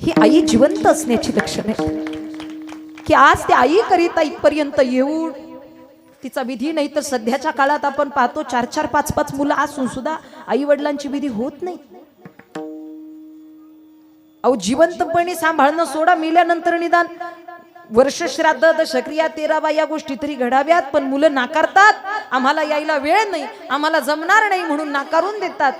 S1: ही आई जिवंत असण्याची लक्षणे की आज त्या आई करिता इथपर्यंत येऊन तिचा विधी नाही तर सध्याच्या काळात आपण पाहतो 4-4, 5-5 मुलं असून सुद्धा आई वडिलांची विधी होत नाही. अहो जिवंतपणे सांभाळणं सोडा, मेल्यानंतर निदान वर्ष श्राद्ध, दशक्रिया, 13 या गोष्टी तरी घडाव्यात. पण मुलं नाकारतात, आम्हाला यायला वेळ नाही, आम्हाला जमणार नाही म्हणून नाकारून देतात.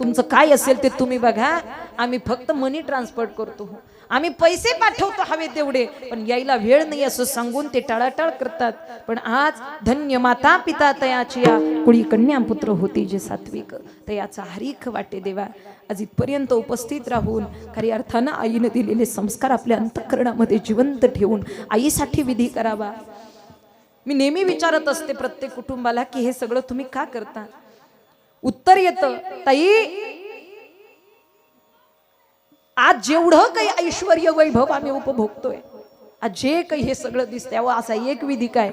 S1: तुमचं काय असेल ते तुम्ही बघा, आम्ही फक्त मनी ट्रान्सफर करतो, आम्ही पैसे पाठवतो हवे तेवढे, पण यायला वेळ नाही असं सांगून ते टाळाटाळ करतात. पण आज धन्य माता पिता तयाची या कुळी कन्या पुत्र होते जे सात्विक, तयाचा हरीख वाटे देवा. आज इथपर्यंत उपस्थित राहून खरी अर्थानं आईने दिलेले संस्कार आपल्या अंतःकरणामध्ये जिवंत ठेवून आईसाठी विधी करावा. मी नेहमी विचारत असते प्रत्येक कुटुंबाला की हे सगळं तुम्ही का करता? उत्तर येतं, ताई आज जेवढं काही ऐश्वर्य वैभव आम्ही उपभोगतोय, आज जे काही हे सगळं दिसतंय, असा एक विधी काय,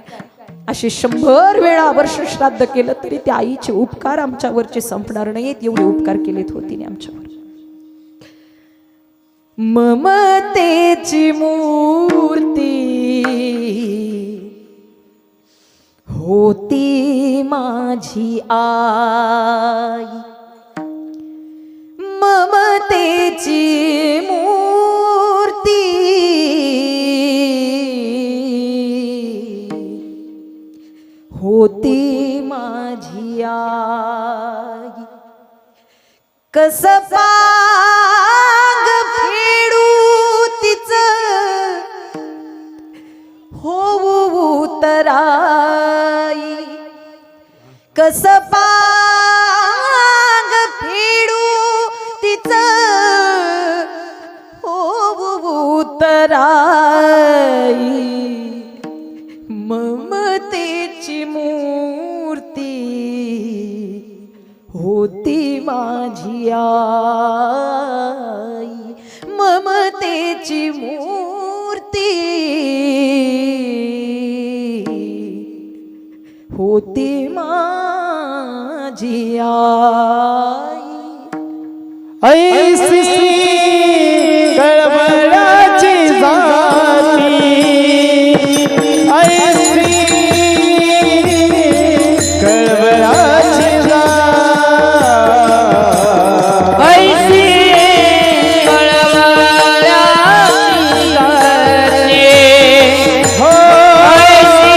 S1: असे 100 वेळा वर्ष श्राद्ध केलं तरी त्या आईचे उपकार आमच्यावरचे संपणार नाहीत. एवढे उपकार केलेत होतीने आमच्यावर. ममतेची मूर्ती होती माझी आई, ममतेची मूर्ती होती माझी आई. कस पाहिलं उतराई कस पाग फेडू तिचं उतराई ममतेची मूर्ती होती माझी आई ममतेची मूर्ती होती माझी आई
S3: ऐसी गडबडाची जाती ऐसी गडबडाची
S2: ऐसी कळवळाची जाती
S3: हो
S2: ऐसी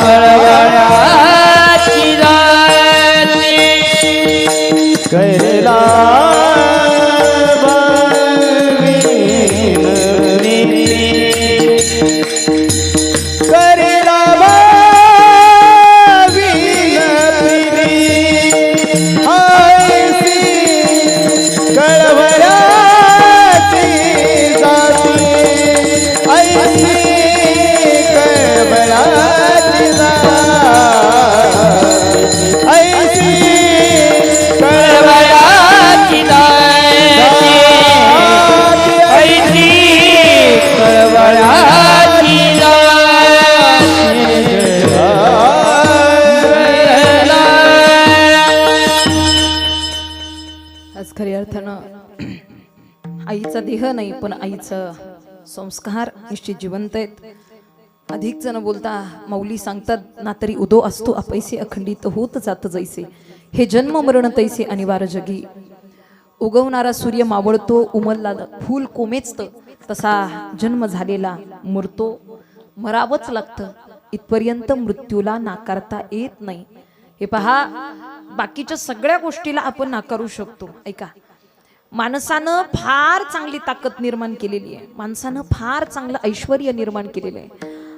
S2: कळवळाची जाती
S3: कैला
S2: कळवळाची जाती ऐसी कळवळाची
S1: आज खऱ्या अर्थानं आईचा देह नाही पण आईचं संस्कार निश्चित जिवंत आहेत. अधिक जण बोलता माऊली सांगतात ना तरी उदो असतो अपैसे अखंडित होत जात जैसे हे जन्म मरण तैसे अनिवार्य जगी उगवणारा सूर्य मावळतो उमलला फूल कोमेचत तसा जन्म झालेला मरतो मरावंच लागतं इथपर्यंत मृत्यूला नाकारता येत नाही. हे पहा बाकीच्या सगळ्या गोष्टीला आपण नाकारू शकतो. ऐका माणसानं फार चांगली ताकद निर्माण केलेली आहे माणसानं फार चांगलं ऐश्वर्य निर्माण केलेलं आहे.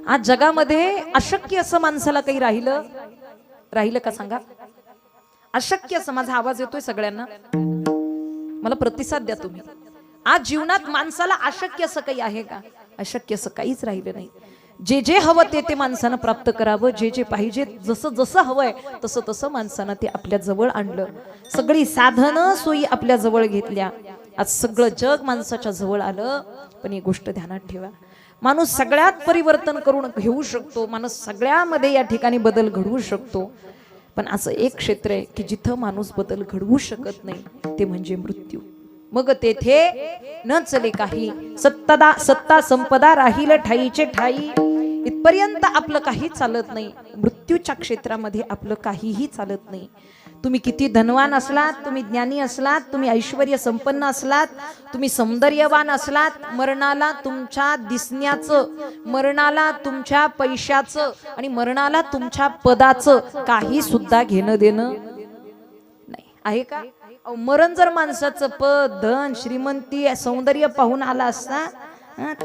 S1: आज जगामध्ये अशक्य असं माणसाला काही राहिलं का सांगा. अशक्य असं माझा आवाज येतोय सगळ्यांना मला प्रतिसाद द्या तुम्ही. आज जीवनात माणसाला अशक्य असं काही आहे का. अशक्य असं काहीच राहिलं नाही. जे जे हवं ते माणसानं प्राप्त करावं जे जे पाहिजे जसं जसं हवंय तसं तसं माणसानं ते आपल्या जवळ आणलं. सगळी साधनं सोयी आपल्या जवळ घेतल्या. आज सगळं जग माणसाच्या जवळ आलं. पण एक गोष्ट ध्यानात ठेवा माणूस सगळ्यात परिवर्तन करून घेऊ शकतो. माणूस सगळ्यामध्ये या ठिकाणी बदल घडवू शकतो. पण असं एक क्षेत्र आहे की जिथं माणूस बदल घडवू शकत नाही ते म्हणजे मृत्यू. मग तेथे न चले काही सत्ता संपदा राहील ठाईचे ठाई इथपर्यंत आपलं काही चालत नाही. मृत्यूच्या क्षेत्रामध्ये आपलं काहीही चालत नाही. तुम्ही किती धनवान असलात तुम्ही ज्ञानी असलात तुम्ही ऐश्वर्य संपन्न असलात तुम्ही सौंदर्यवान असलात मरणाला तुमच्या दिसण्याचं मरणाला तुमच्या पैशाचं आणि मरणाला तुमच्या पदाचं काही सुद्धा घेणं देणं नाही आहे का. मरण जर माणसाचं पद धन श्रीमंती सौंदर्य पाहून आला असता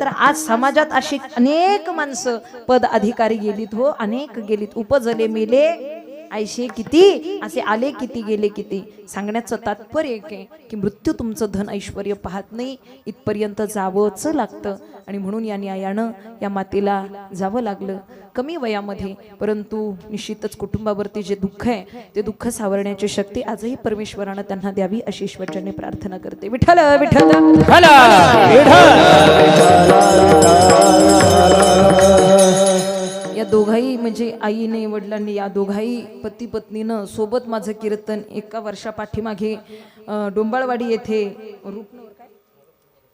S1: तर आज समाजात अशी अनेक माणसं पद अधिकारी गेलीत हो अनेक गेलीत. उपजले मेले ऐशे किती असे आले किती गेले किती. सांगण्याचं तात्पर्य एक आहे की मृत्यू तुमचं धन ऐश्वर्य पाहत नाही इथपर्यंत जावंच लागतं. आणि म्हणून या न्यायानं या मातेला जावं लागलं कमी वयामध्ये. परंतु निश्चितच कुटुंबावरती जे दुःख आहे ते दुःख सावरण्याची शक्ती आजही परमेश्वरानं त्यांना द्यावी अशी ईश्वराने प्रार्थना करते. विठ्ठल विठ्ठल या दोघाही म्हणजे आईने वडिलांनी या दोघाही पती पत्नीनं सोबत माझं कीर्तन एका वर्षापाठीमागे डोंबाळवाडी येथे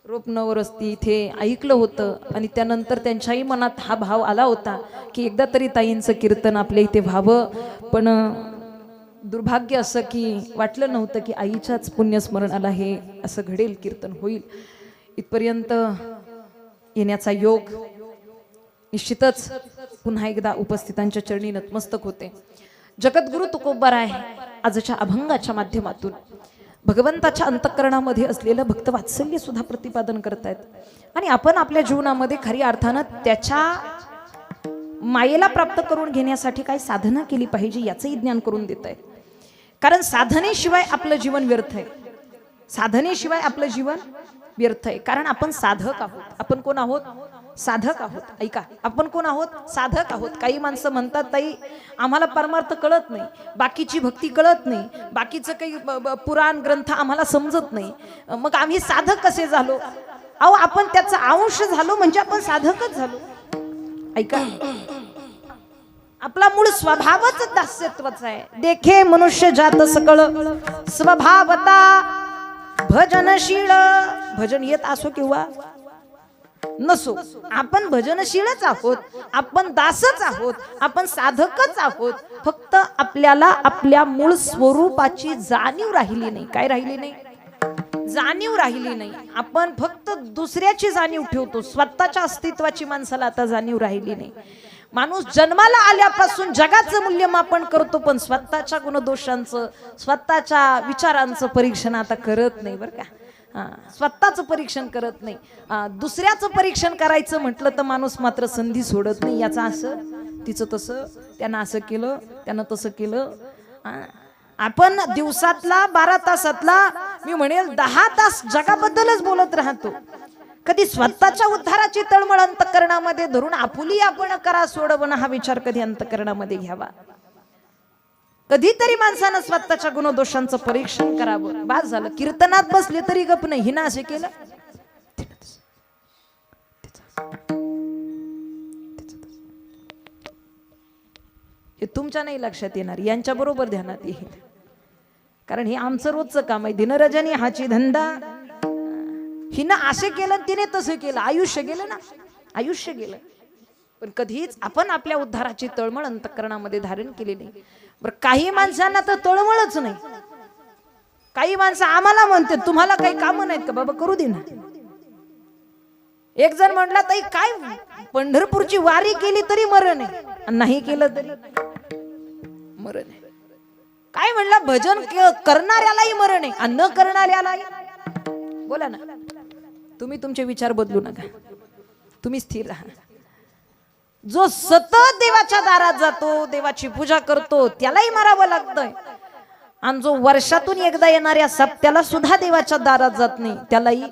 S1: रोपनवर असती इथे ऐकलं होतं. आणि त्यानंतर त्यांच्याही मनात हा भाव आला होता की एकदा तरी ताईंचं कीर्तन आपल्या इथे व्हावं. पण दुर्भाग्य असं की वाटलं नव्हतं की आईच्याच पुण्यस्मरणाला हे असं घडेल कीर्तन होईल. इथपर्यंत येण्याचा योग निश्चितच पुन्हा एकदा उपस्थितांच्या चरणी नतमस्तक होते. जगद्गुरु तुकोबाराय आजच्या अभंगाच्या माध्यमातून भगवंताच्या अंतःकरणामध्ये असलेलं भक्तवात्सल्य सुद्धा प्रतिपादन करतायत. आणि आपण आपल्या जीवनामध्ये खऱ्या अर्थानं त्याच्या मायेला प्राप्त करून घेण्यासाठी काय साधना केली पाहिजे याचंही ज्ञान करून देत आहे. कारण साधनेशिवाय आपलं जीवन व्यर्थ आहे. साधनेशिवाय आपलं जीवन व्यर्थ आहे. कारण आपण साधक आहोत. आपण कोण आहोत? साधक आहोत. ऐका, आपण कोण आहोत? साधक आहोत. काही माणसं म्हणतात ताई आम्हाला परमार्थ कळत नाही, बाकीची भक्ती कळत नाही, बाकीचं काही पुराण ग्रंथ आम्हाला समजत नाही, मग आम्ही साधक कसे झालो? अहो, आपण त्याचा अंश झालो म्हणजे आपण साधकच झालो. ऐका, आपला मूळ स्वभावच दास्यत्वाचा आहे. देखे मनुष्य जात सकळ स्वभावता भजनशील. भजन येत असो किंवा नसो, आपण भजनशीलच आहोत, आपण दासच आहोत, आपण साधकच आहोत. फक्त आपल्याला आपल्या मूळ स्वरूपाची जाणीव राहिली नाही. काय राहिली नाही? जाणीव राहिली नाही. आपण फक्त दुसऱ्याची जाणीव ठेवतो, स्वतःच्या अस्तित्वाची माणसाला आता जाणीव राहिली नाही. माणूस जन्माला आल्यापासून जगाचं मूल्यमापन करतो, पण स्वतःच्या गुणदोषांचं, स्वतःच्या विचारांचं परीक्षण आता करत नाही. बरं का, स्वतःचं परीक्षण करत नाही. दुसऱ्याचं परीक्षण करायचं म्हटलं तर माणूस मात्र संधी सोडत नाही. याचं असं, तिचं तसं, त्यानं असं केलं, त्यानं तसं केलं. आपण दिवसातला 12 तासातला मी म्हणेल 10 तास जगाबद्दलच बोलत राहतो. कधी स्वतःच्या उद्धाराची तळमळ अंतःकरणामध्ये धरून आपुली आपण करा सोडवणं हा विचार कधी अंतःकरणामध्ये घ्यावा. कधीतरी माणसानं स्वतःच्या गुणदोषांचं परीक्षण करावं. बास झालं. कीर्तनात बसले तरी गप नाही, हिनं असं केलं, हे तुमच्या नाही लक्षात येणार, यांच्या बरोबर ध्यानात येईल. कारण हे आमचं रोजचं काम आहे. दिनरजनी हाची धंदा. हिनं असे केलं, तिने तसं केलं, आयुष्य गेलं ना, आयुष्य गेलं. पण कधीच आपण आपल्या उद्धाराची तळमळ अंतःकरणामध्ये धारण केली नाही. बरं, काही माणसांना तर तळमळच नाही. काही माणसं आम्हाला म्हणते तुम्हाला काही कामं नाहीत का? बाबा करू दे ना. एक जण म्हटला ताई काय पंढरपूरची वारी केली तरी मरण आहे, नाही केलं तरी मरण आहे. काय म्हणलं भजन करणाऱ्यालाही मरण आहे आणि न करणाऱ्यालाही. बोला ना, तुम्ही तुमचे विचार बदलू नका, तुम्ही स्थिर राहा. जो सतत देवाच्या दारात जातो, देवाची पूजा करतो, त्यालाही मारावं लागतंय. आणि जो वर्षातून एकदा येणाऱ्या सप्त्याला सुद्धा देवाच्या दारात जात नाही, त्यालाही.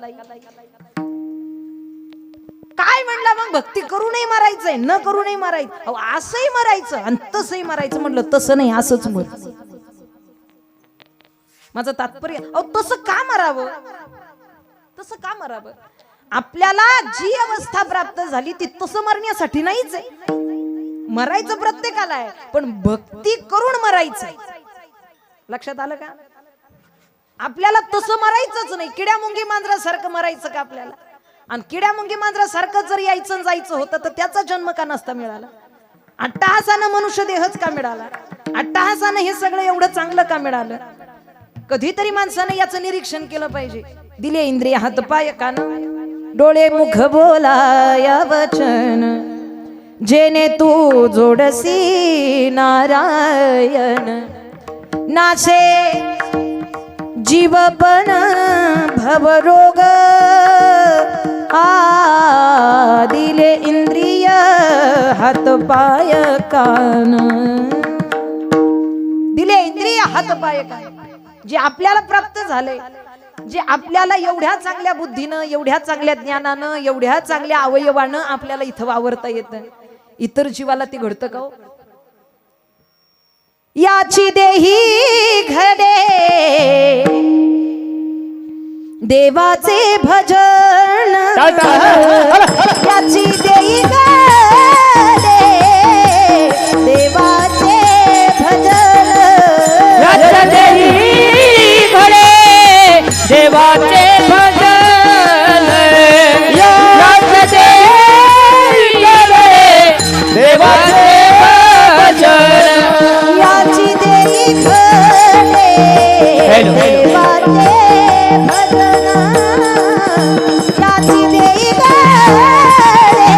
S1: काय म्हणला मग भक्ती करूनही मारायचंय, न करूनही मारायचं. अहो, असंही मारायचं आणि तसंही मारायचं. म्हटलं तसं नाही, असंच मत. माझं तात्पर्य, अहो तसं का मारावं? तसं का मारावं? आपल्याला जी अवस्था प्राप्त झाली ती तसं मरण्यासाठी नाहीच आहे. मरायचं प्रत्येकाला आहे, पण भक्ती करून मरायचंय. लक्षात आलं का? आपल्याला तसं मरायचंच नाही. किड्या मुंगी मांजरासारखं मरायचं का आपल्याला? आणि किड्या मुंगी मांजरासारखं जर यायचं जायचं होतं तर त्याचा जन्म का नसता मिळाला? अट्टहासानं मनुष्य देहच का मिळाला? अट्टहासानं हे सगळं एवढं चांगलं का मिळालं? कधीतरी माणसानं याचं निरीक्षण केलं पाहिजे. दिले इंद्रिय हात पाय कान, डोळे मुख बोलाया वचन, जेने तू जोडसी नारायण. नासे जीवपण भवरोग, दिले इंद्रिय हात पाय कान. दिले इंद्रिय हात पाय कान. जे आपल्याला प्राप्त झाले, जे आपल्याला एवढ्या चांगल्या बुद्धीनं, एवढ्या चांगल्या ज्ञानानं, एवढ्या चांगल्या अवयवानं आपल्याला इथं वावरता येतं, इतर जीवाला ते घडतं का? याची देही घडे देवाचे भजन, याची देही घडे देवाचे भजन,
S2: याची देही घडे देवाचे भजन, याची देही घडे देवाचे भजन,
S1: याची देही घडे देवाचे भजन, याची देही घडे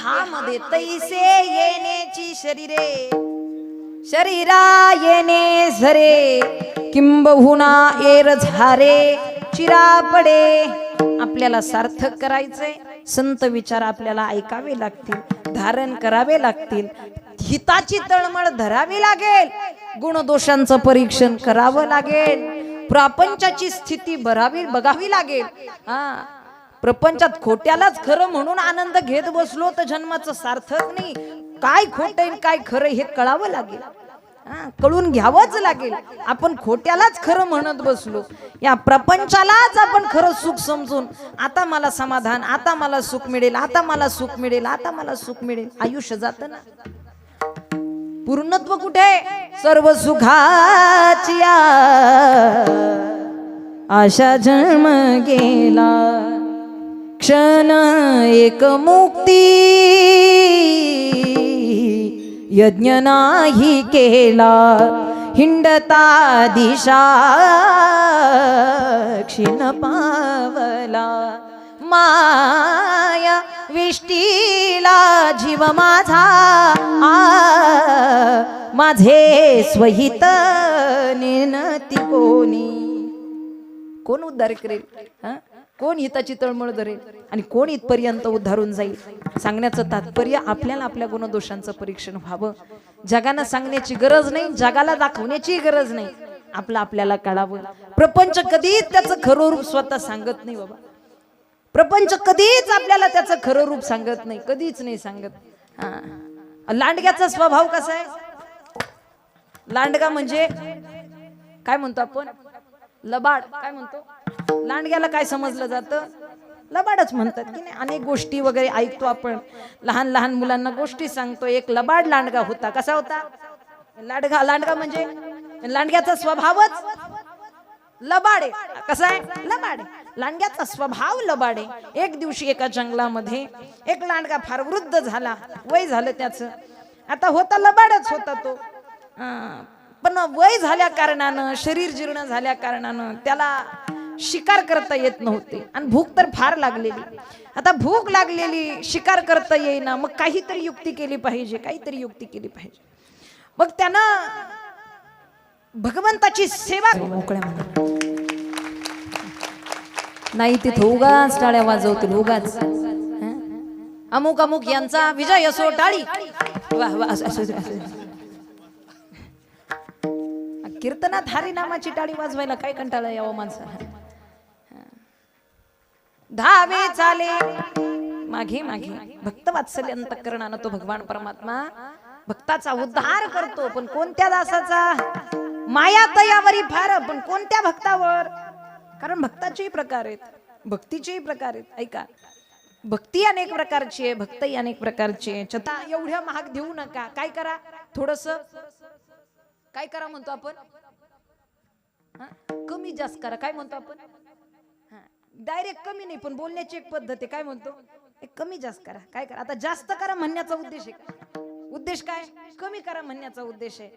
S1: देहामध्ये तैसे येण्याची शरीरे शरीरा येणे झरे किंबहुना एर झारे चिरा पडे. आपल्याला सार्थक करायचंय, संत विचार आपल्याला ऐकावे लागतील, धारण करावे लागतील, हिताची तळमळ धरावी लागेल, गुणदोषांचं परीक्षण करावं लागेल, प्रपंचाची स्थिती बघावी लागेल. प्रपंचात खोट्यालाच खरं म्हणून आनंद घेत बसलो तर जन्माचं सार्थक नाही. काय खोट आहे काय खरं हे कळावं लागेल, कळून घ्यावंच लागेल. आपण खोट्यालाच खरं म्हणत बसलो, या प्रपंचालाच आपण खरं सुख समजून आता मला समाधान, आता मला सुख मिळेल, आता मला सुख मिळेल, आता मला सुख मिळेल, आयुष्य जातं ना. पूर्णत्व कुठे? सर्व सुखाची आशा जन्म गेला, क्षण एक मुक्ती यज्ञ नाही केला, हिंडता दिशा क्षीण पावला, माया विष्टीला जीव माझा माझे स्वहित नेनती कोणी. कोण उद्धार करेल? कोण हिताची तळमळ धरेल आणि कोण इथपर्यंत उद्धारून जाईल? सांगण्याचं तात्पर्य आपल्याला आपल्या गुणदोषांचं परीक्षण व्हावं. जगानं सांगण्याची गरज नाही, जगाला दाखवण्याची गरज नाही, आपलं आपल्याला कळावं. प्रपंच कधीच त्याचं खरं रूप स्वतः सांगत नाही बाबा. प्रपंच कधीच आपल्याला त्याचं खरं रूप सांगत नाही, कधीच नाही सांगत. लांडग्याचा स्वभाव कसा आहे? लांडगा म्हणजे काय म्हणतो आपण? लबाड. काय म्हणतो? लांडग्याला काय समजलं जातं? लबाडच म्हणतात की नाही. अनेक गोष्टी वगैरे ऐकतो आपण, लहान लहान मुलांना गोष्टी सांगतो. एक लबाड लांडगा होता. कसा होता? लांडगा म्हणजे लांडग्याचा स्वभावच लबाड आहे. कसा आहे? लबाड आहे. लांडग्याचा स्वभाव लबाड आहे. एक दिवशी एका जंगलामध्ये एक लांडगा फार वृद्ध झाला, वय झालं त्याचं. आता होता लबाडच होता तो, पण वय झाल्या कारणानं, शरीर जीर्ण झाल्या कारणानं त्याला शिकार करता येत नव्हते आणि भूक तर फार लागलेली. आता भूक लागलेली, शिकार करता येईना, मग काहीतरी युक्ती केली पाहिजे, काहीतरी युक्ती केली पाहिजे. मग त्यानं भगवंताची सेवा मोकळ्या नाही तिथं उगाच टाळ्या वाजवतील, उगाच अमुक अमुक यांचा विजय असो टाळी. वाह वाह. कीर्तनात हरी नामाची टाळी वाजवायला काय कंटाळा यावं माणसाला. धावे चाले मागे मागे, भक्त वात्सल्य अंतःकरणानं तो भगवान परमात्मा भक्ताचा उद्धार करतो. पण कोणत्या दासाचा? माया तयावरी फार, पण कोणत्या भक्तावर? कारण भक्ताचेही प्रकार आहेत, भक्तीचेही प्रकार आहेत. ऐका, भक्ती अनेक प्रकारची आहे, भक्तही अनेक प्रकारची आहे. छता एवढ्या महाग देऊ नका. काय करा? थोडस काय करा म्हणतो आपण? कमी जास्त करा. काय म्हणतो आपण? डायरेक्ट कमी नाही, पण बोलण्याची एक पद्धत आहे. काय म्हणतो? कमी जास्त करा. काय करा? आता जास्त करा म्हणण्याचा उद्देश आहे का? उद्देश काय? कमी करा म्हणण्याचा उद्देश आहे.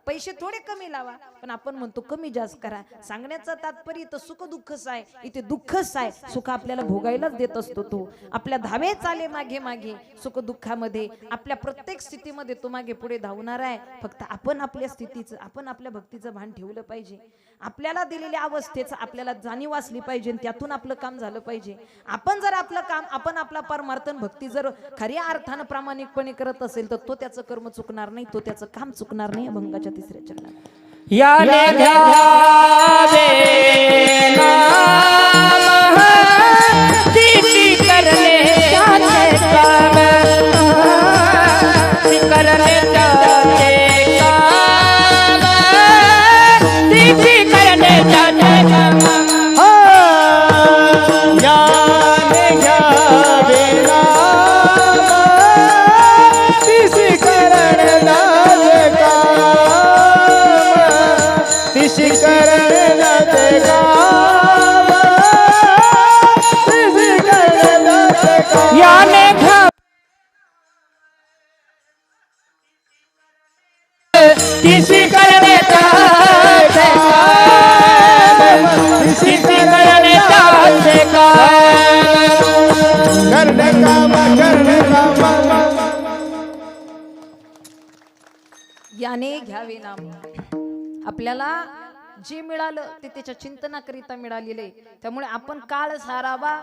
S1: पैसे थोडे कमी लावा, पण आपण म्हणतो कमी जास्त करा. सांगण्याचं तात्पर्य इथं सुख दुःखच आहे, इथे दुःखच आहे. सुख आपल्याला भोगायलाच देत असतो तो. आपल्या धावे चाले मागे मागे, सुख दुःखामध्ये आपल्या प्रत्येक स्थितीमध्ये तो मागे पुढे धावणार आहे. फक्त आपण आपल्या स्थितीचं, आपण आपल्या भक्तीचं भान ठेवलं पाहिजे. आपल्याला दिलेल्या अवस्थेचं आपल्याला जाणीव असली पाहिजे, त्यातून आपलं काम झालं पाहिजे. आपण जर आपलं काम, आपण आपला परमार्थन भक्ती जर खऱ्या अर्थानं प्रामाणिकपणे करत असेल तर तो त्याचं कर्म चुकणार नाही, तो त्याचं काम चुकणार नाही. अभंगाच्या 3ऱ्या चरणात
S2: याने घ्यावे नाम तिची करणे त्याचे काम, करणे त्याचे काम, तिची करणे त्याचे काम.
S3: याने घ्यावे नाम तिसी करण्याचे काम, तिसी करण्याचे काम, तिसी करण्याचे काम.
S2: याने घ्या तिसी करणे त्याचे काम, तिसी करणे त्याचे काम.
S3: करणे काम, करणे काम.
S1: घ्यावे नाम. आपल्याला जे मिळालं ते त्याच्या चिंतनाकरिता मिळालेले. त्यामुळे आपण काळ सारावा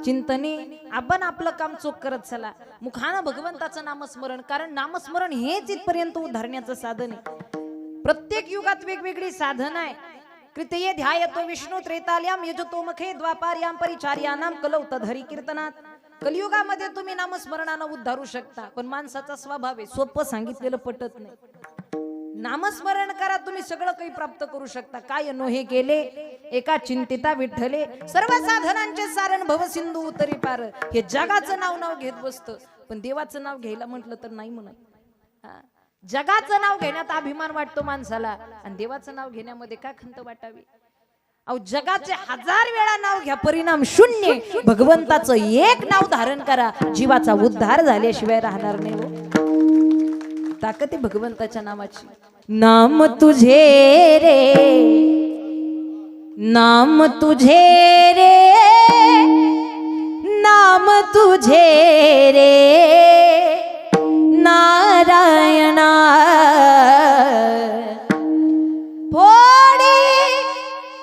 S1: चिंतने. आपण आपलं काम चोख करत चला. मुखानं भगवंताचं नामस्मरण. कारण नामस्मरण हेच इथपर्यंत उद्धारण्याचं साधन आहे. प्रत्येक युगात वेगवेगळी साधन आहे. कृतये ध्यायतो विष्णू त्रेताल्याम यजतो मुखे द्वापार्याम परिचार्यानाम कलौ तदहरी कीर्तनात. कलियुगामध्ये तुम्ही नामस्मरणानं उद्धारू शकता. पण माणसाचा स्वभाव आहे, सोपं सांगितलेलं पटत नाही. नामस्मरण करा, तुम्ही सगळं काही प्राप्त करू शकता. काय नोहे केले एका चिंतिता विठ्ठले, सर्व साधनांचे सारण भवसिंधू उतरी पार. हे जगाचं नाव घेत बसतं, पण देवाचं नाव घ्यायला म्हटलं तर नाही म्हणत. जगाचं नाव घेण्यात अभिमान वाटतो माणसाला, आणि देवाचं नाव घेण्यामध्ये काय खंत वाटावी. अहो, जगाचे 1000 वेळा नाव घ्या, परिणाम शून्य. भगवंताचं एक नाव धारण करा, जीवाचा उद्धार झाल्याशिवाय राहणार नाही हो. ताकद आहे भगवंताच्या नामाची. नाम तुझे रे, नाम तुझे रे, नाम तुझे रे नारायणा. फोडी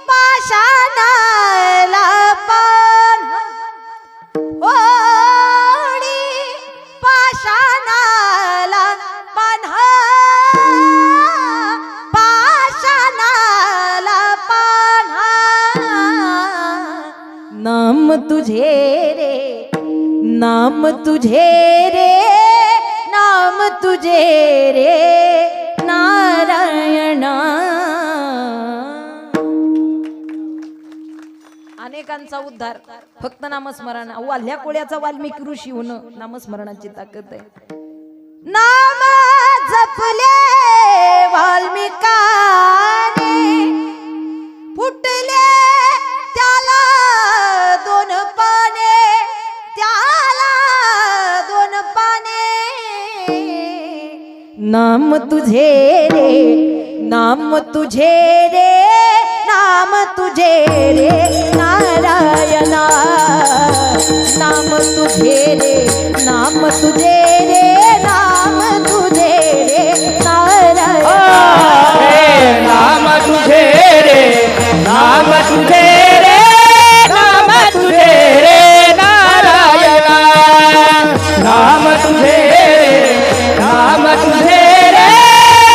S1: पाषाणाला पण, फोडी पाषाणाला पण, पाषाणाला पण. नाम तुझे रे, नाम तुझे रे, नाम तुझे रे नारायणा. अनेकांचा उद्धार फक्त नामस्मरण. वाल्ह्या कोळ्याचा वाल्मिकी ऋषी होणं नामस्मरणाची ताकद आहे. नाम जपले वाल्मिकाने, फुटले त्याला 2 पाने, त्याला 2 पाने. नाम तुझे रे, नाम तुझे रे, नाम तुझे रे नारायणा. नाम तुझे रे, नाम तुझे रे, नाम तुझे रे नारायणा.
S2: नाम तुझे रे, नाम तुझे रे, नाम तुझे रे नारायणा. नाम तुझे रे, नाम तुझे रे,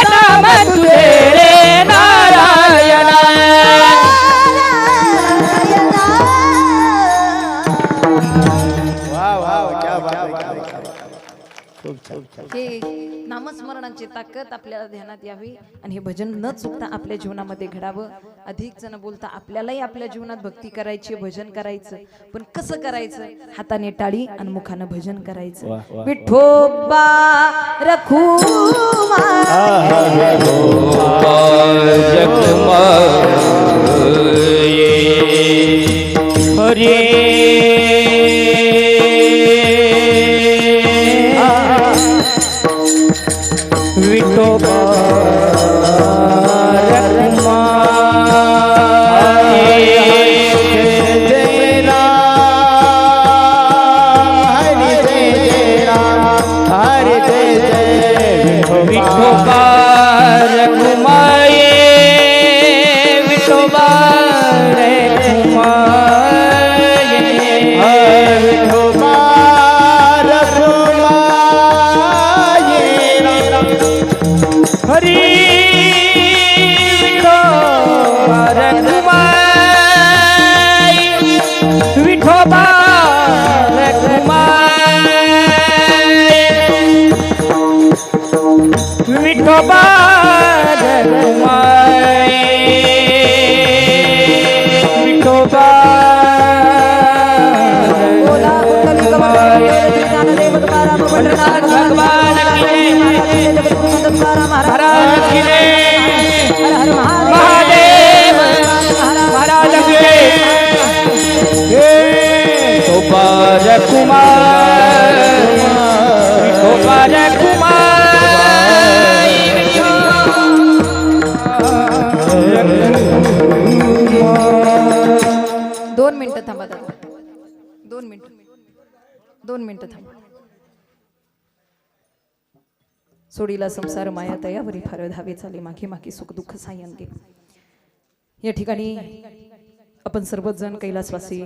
S2: नाम तुझे रे नारायणा.
S1: हे नामस्मरणाची ताकद आपल्याला ध्यानात यावी, आणि हे भजन न चुकता आपल्या जीवनामध्ये घडावं. अधिक जण बोलता आपल्यालाही आपल्या जीवनात भक्ती करायची, भजन करायचं, पण कसं करायचं? हाताने टाळी आणि मुखानं भजन करायचं. विठोबा रखुमा
S2: विठोबा
S1: दोन मिनिटं थांबा. सोडीला संसार माया तयावरी फार धावे चाले मागे मागे सुख दुःख सायंगे. या ठिकाणी आपण सर्वजण कैलासवासी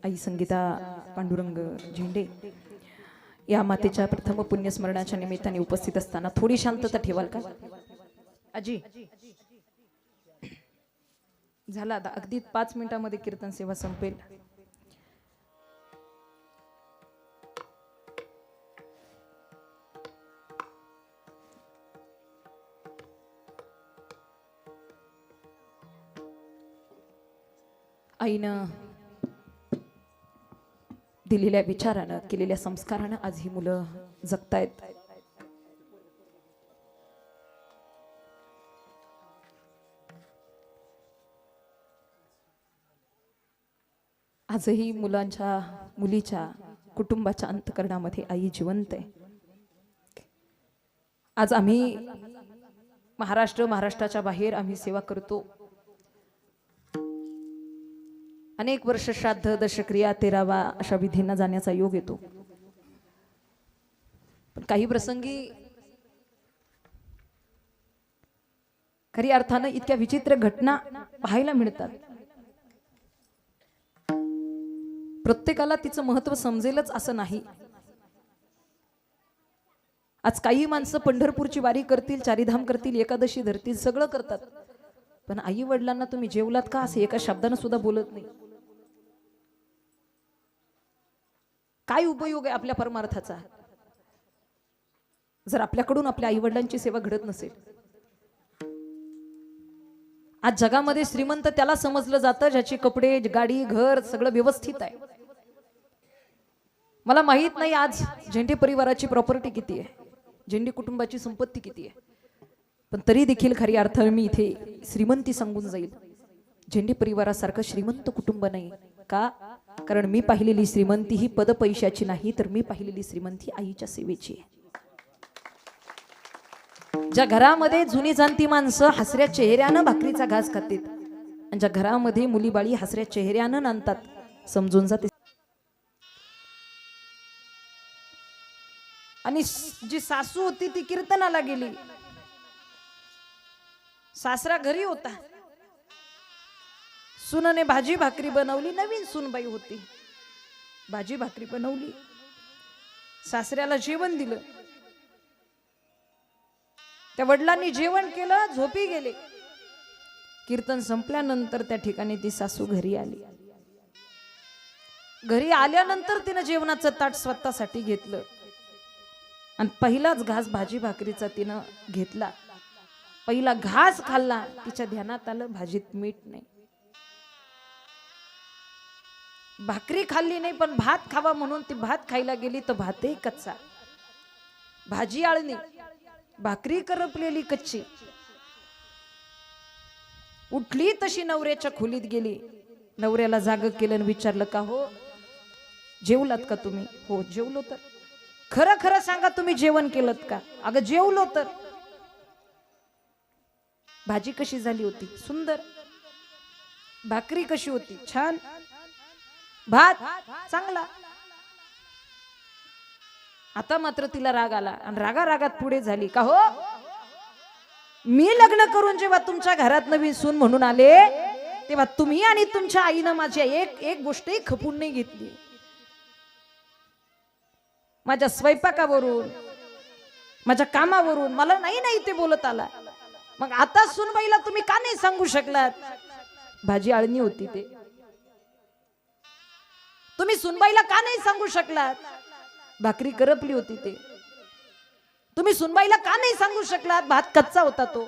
S1: आई संगीता पांडुरंग झेंडे या मातेच्या प्रथम पुण्यस्मरणाच्या निमित्ताने उपस्थित असताना थोडी शांतता ठेवाल का आजी? झाला आता अगदी 5 मिनिटांमध्ये कीर्तन सेवा संपेल. आईनं दिलेल्या विचारानं केलेल्या संस्कारानं आज ही मुलं जगतायत. आजही मुलीच्या कुटुंबाच्या अंतःकरणामध्ये आई जिवंत आहे. आज आम्ही महाराष्ट्राच्या बाहेर आम्ही सेवा करतो. अनेक वर्ष श्राद्ध दशक्रिया 13वा अशा विधींना जाण्याचा योग येतो. पण काही प्रसंगी खरी अर्थानं इतक्या विचित्र घटना पाहायला मिळतात. प्रत्येकाला तिचं महत्व समजेलच असं नाही. आज काही माणसं पंढरपूरची वारी करतील, चारीधाम करतील, एकादशी धरतील, सगळं करतात, पण आई वडिलांना तुम्ही जेवलात का असं एका शब्दानं सुद्धा बोलत नाही. काय उपयोग आहे आपल्या परमार्थाचा जर आपल्याकडून आपल्या आई वडिलांची सेवा घडत नसेल? आज जगामध्ये श्रीमंत त्याला समजलं जातं ज्याची कपडे, गाडी, घर सगळं व्यवस्थित आहे. मला माहित नाही आज झेंडे परिवाराची प्रॉपर्टी किती आहे, झेंडे कुटुंबाची संपत्ती किती आहे, पण तरी देखील खरी अर्थाने मी इथे श्रीमंती सांगून जाईल. झेंडे परिवारासारखं श्रीमंत कुटुंब नाही. का? कारण मी पाहिलेली श्रीमंती ही पद पैशाची नाही, तर मी पाहिलेली श्रीमंती आईच्या सेवेची आहे. ज्या घरामध्ये जुनी जाणती माणसं हसऱ्या चेहऱ्यानं भाकरीचा घास खातात आणि ज्या घरामध्ये मुली बाळी हसऱ्या चेहऱ्यानं नांदतात, समजून जाते. आणि जी सासू होती ती कीर्तनाला गेली. सासरा घरी होता. सुनने भाजी भाकरी बनवली. नवीन सुनबाई होती. भाजी भाकरी बनवली, सासऱ्याला जेवण दिलं. त्या वडिलांनी जेवण केलं, झोपी गेले. कीर्तन संपल्यानंतर त्या ठिकाणी ती सासू घरी आली. घरी आल्यानंतर तिनं जेवणाचं ताट स्वतःसाठी घेतलं आणि पहिलाच घास भाजी भाकरीचा तिनं घेतला. पहिला घास खाल्ला. तिच्या ध्यानात आलं भाजीत मीठ नाही. भाकरी खाल्ली नाही, पण भात खावा म्हणून ती भात खायला गेली तर भातही कच्चा, भाजी आळणी, भाकरी करपलेली कच्ची. उठली तशी नवऱ्याच्या खोलीत गेली. नवऱ्याला जाग केलं आणि विचारलं, का हो जेवलात का तुम्ही? हो जेवलो. तर खरं खरं सांगा तुम्ही जेवण केलं का? अगं जेवलो. तर भाजी कशी झाली होती? सुंदर. भाकरी कशी होती? छान. भात चांगला. आता मात्र तिला राग आला आणि रागात पुढे झाली, का हो मी लग्न करून जेव्हा तुमच्या घरात नवीन सून म्हणून आले तेव्हा तुम्ही आणि तुमच्या आईनं माझी एक गोष्टही खपून नाही घेतली. माझ्या स्वयंपाकावरून, माझ्या कामावरून मला नाही ते बोलत आला. मग आता सूनबाईला तुम्ही का नाही सांगू शकलात? भाजी आळणी होती ते. तुम्ही सुनबाईला का नाही सांगू शकलात? भाकरी करपली होती ते. तुम्ही सुनबाईला का नाही सांगू शकलात? भात कच्चा होता तो.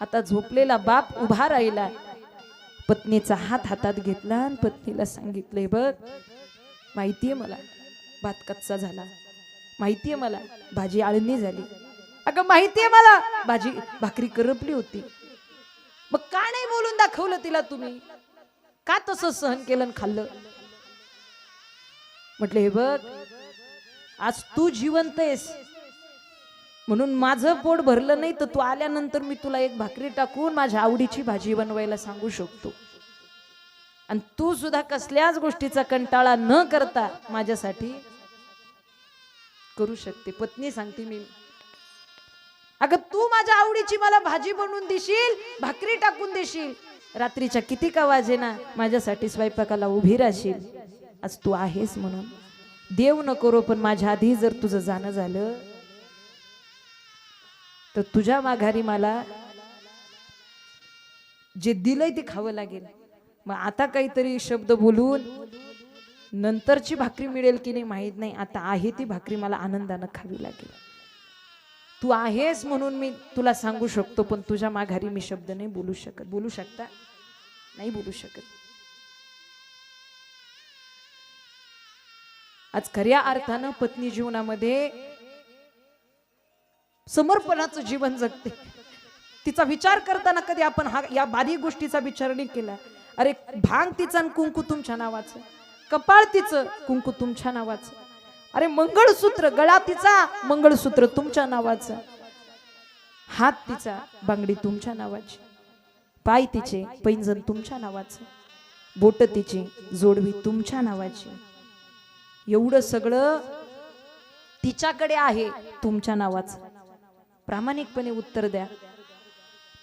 S1: आता झोपलेला बाप उभा राहिला. पत्नीचा हात हातात घेतला आणि पत्नीला सांगितले, बघ माहितीये मला भात कच्चा झाला, माहितीये मला भाजी आळणी झाली, अगं माहितीये मला भाकरी करपली होती. मग का नाही बोलून दाखवलं तिला तुम्ही? का तसं सहन केलं खाल्लं? म्हटलं, हे बघ आज तू जिवंत आहेस म्हणून माझं पोट भरलं नाही तर तू आल्यानंतर मी तुला एक भाकरी टाकून माझ्या आवडीची भाजी बनवायला सांगू शकतो. आणि तू सुद्धा कसल्याच गोष्टीचा कंटाळा न करता माझ्यासाठी करू शकते. पत्नी सांगते मी, अगं तू माझ्या आवडीची मला भाजी बनवून देशील, भाकरी टाकून देशील, रात्रीच्या किती का वाजे ना माझ्यासाठी स्वयंपाकाला उभी राहशील, आज तू आहेस म्हणून. देव न करो पण माझ्या आधी जर तुझं जाणं झालं तर तुझ्या माघारी मला जे दिलंय ते खावं लागेल. मग आता काहीतरी शब्द बोलून नंतरची भाकरी मिळेल की नाही माहित नाही, आता आहे ती भाकरी मला आनंदानं खावी लागेल. तू आहेस म्हणून मी तुला सांगू शकतो, पण तुझ्या माघारी मी शब्द नाही बोलू शकत. बोलू शकता? नाही बोलू शकत. आज खऱ्या अर्थानं पत्नी जीवनामध्ये समर्पणाचं जीवन जगते. तिचा विचार करताना कधी आपण या बारीक गोष्टीचा विचार नाही केला. अरे भांग तिचा कुंकू तुमच्या नावाचं, कपाळ तिचं कुंकू तुमच्या नावाचं, अरे मंगळसूत्र गळा तिचा मंगळसूत्र तुमच्या नावाचं, हात तिचा बांगडी तुमच्या नावाची, पाय तिचे पैंजण तुमच्या नावाचं, बोट तिची जोडवी तुमच्या नावाची. एवढं सगळं तिच्याकडे आहे तुमच्या नावाचं. प्रामाणिकपणे उत्तर द्या,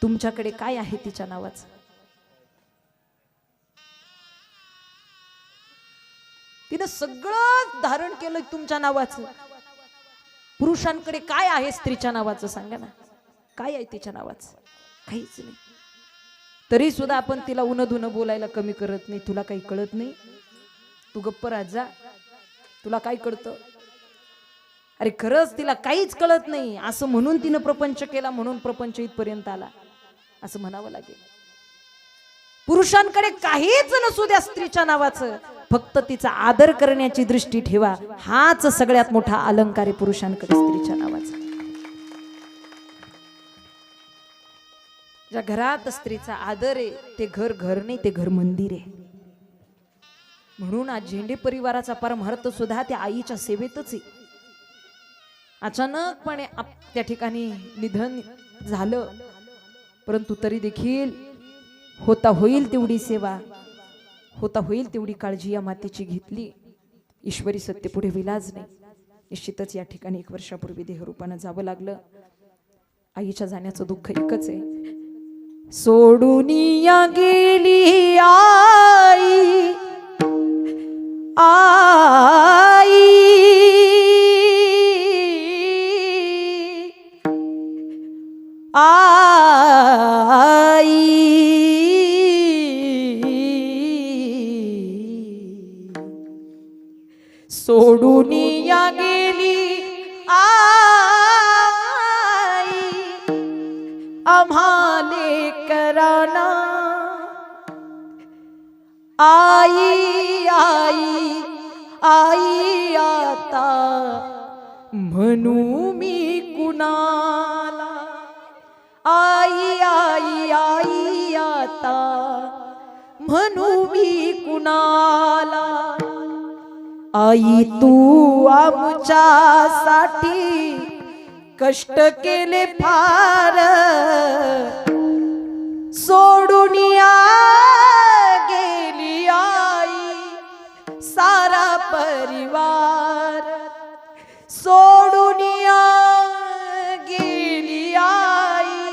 S1: तुमच्याकडे काय आहे तिच्या नावाचं? तिनं सगळं धारण केलं तुमच्या नावाचं. पुरुषांकडे काय आहे स्त्रीच्या नावाचं सांगा ना, काय आहे तिच्या नावाचं? काहीच नाही. तरी सुद्धा आपण तिला उन्हं बोलायला कमी करत नाही. तुला काही कळत नाही, तू गप्प राजा, तुला काय कळतं? अरे खरंच तिला काहीच कळत नाही असं म्हणून तिनं प्रपंच केला, म्हणून प्रपंच इथपर्यंत आला असं म्हणावं लागेल. पुरुषांकडे काहीच नसू द्या स्त्रीच्या नावाचं, फक्त तिचा आदर करण्याची दृष्टी ठेवा. हाच सगळ्यात मोठा अलंकार आहे पुरुषांकडे स्त्रीच्या नावाचा. ज्या घरात स्त्रीचा आदर आहे ते घर घर नाही, ते घर मंदिर आहे. म्हणून आज झेंडे परिवाराचा परमार्थ सुद्धा त्या आईच्या सेवेतच आहे. अचानकपणे त्या ठिकाणी निधन झालं, परंतु तरी देखील होता होईल तेवढी सेवा, होता होईल तेवढी काळजी या मातेची घेतली. ईश्वरी सत्य पुढे विलाज नाही. निश्चितच या ठिकाणी 1 वर्षापूर्वी देहरूपानं जावं लागलं. आईच्या जाण्याचं दुःख एकच आहे, सोडून या गेली आई आई आई सोडून या गेली आई आम्हाले कराना. आई आई आई आता म्हणू मी कुणाला. आई आई आई आता म्हणू मी कुणाला. आई तू आमच्यासाठी कष्ट केले फार, सोडून या गेली आई सारा परिवार. सोडून या गेली आई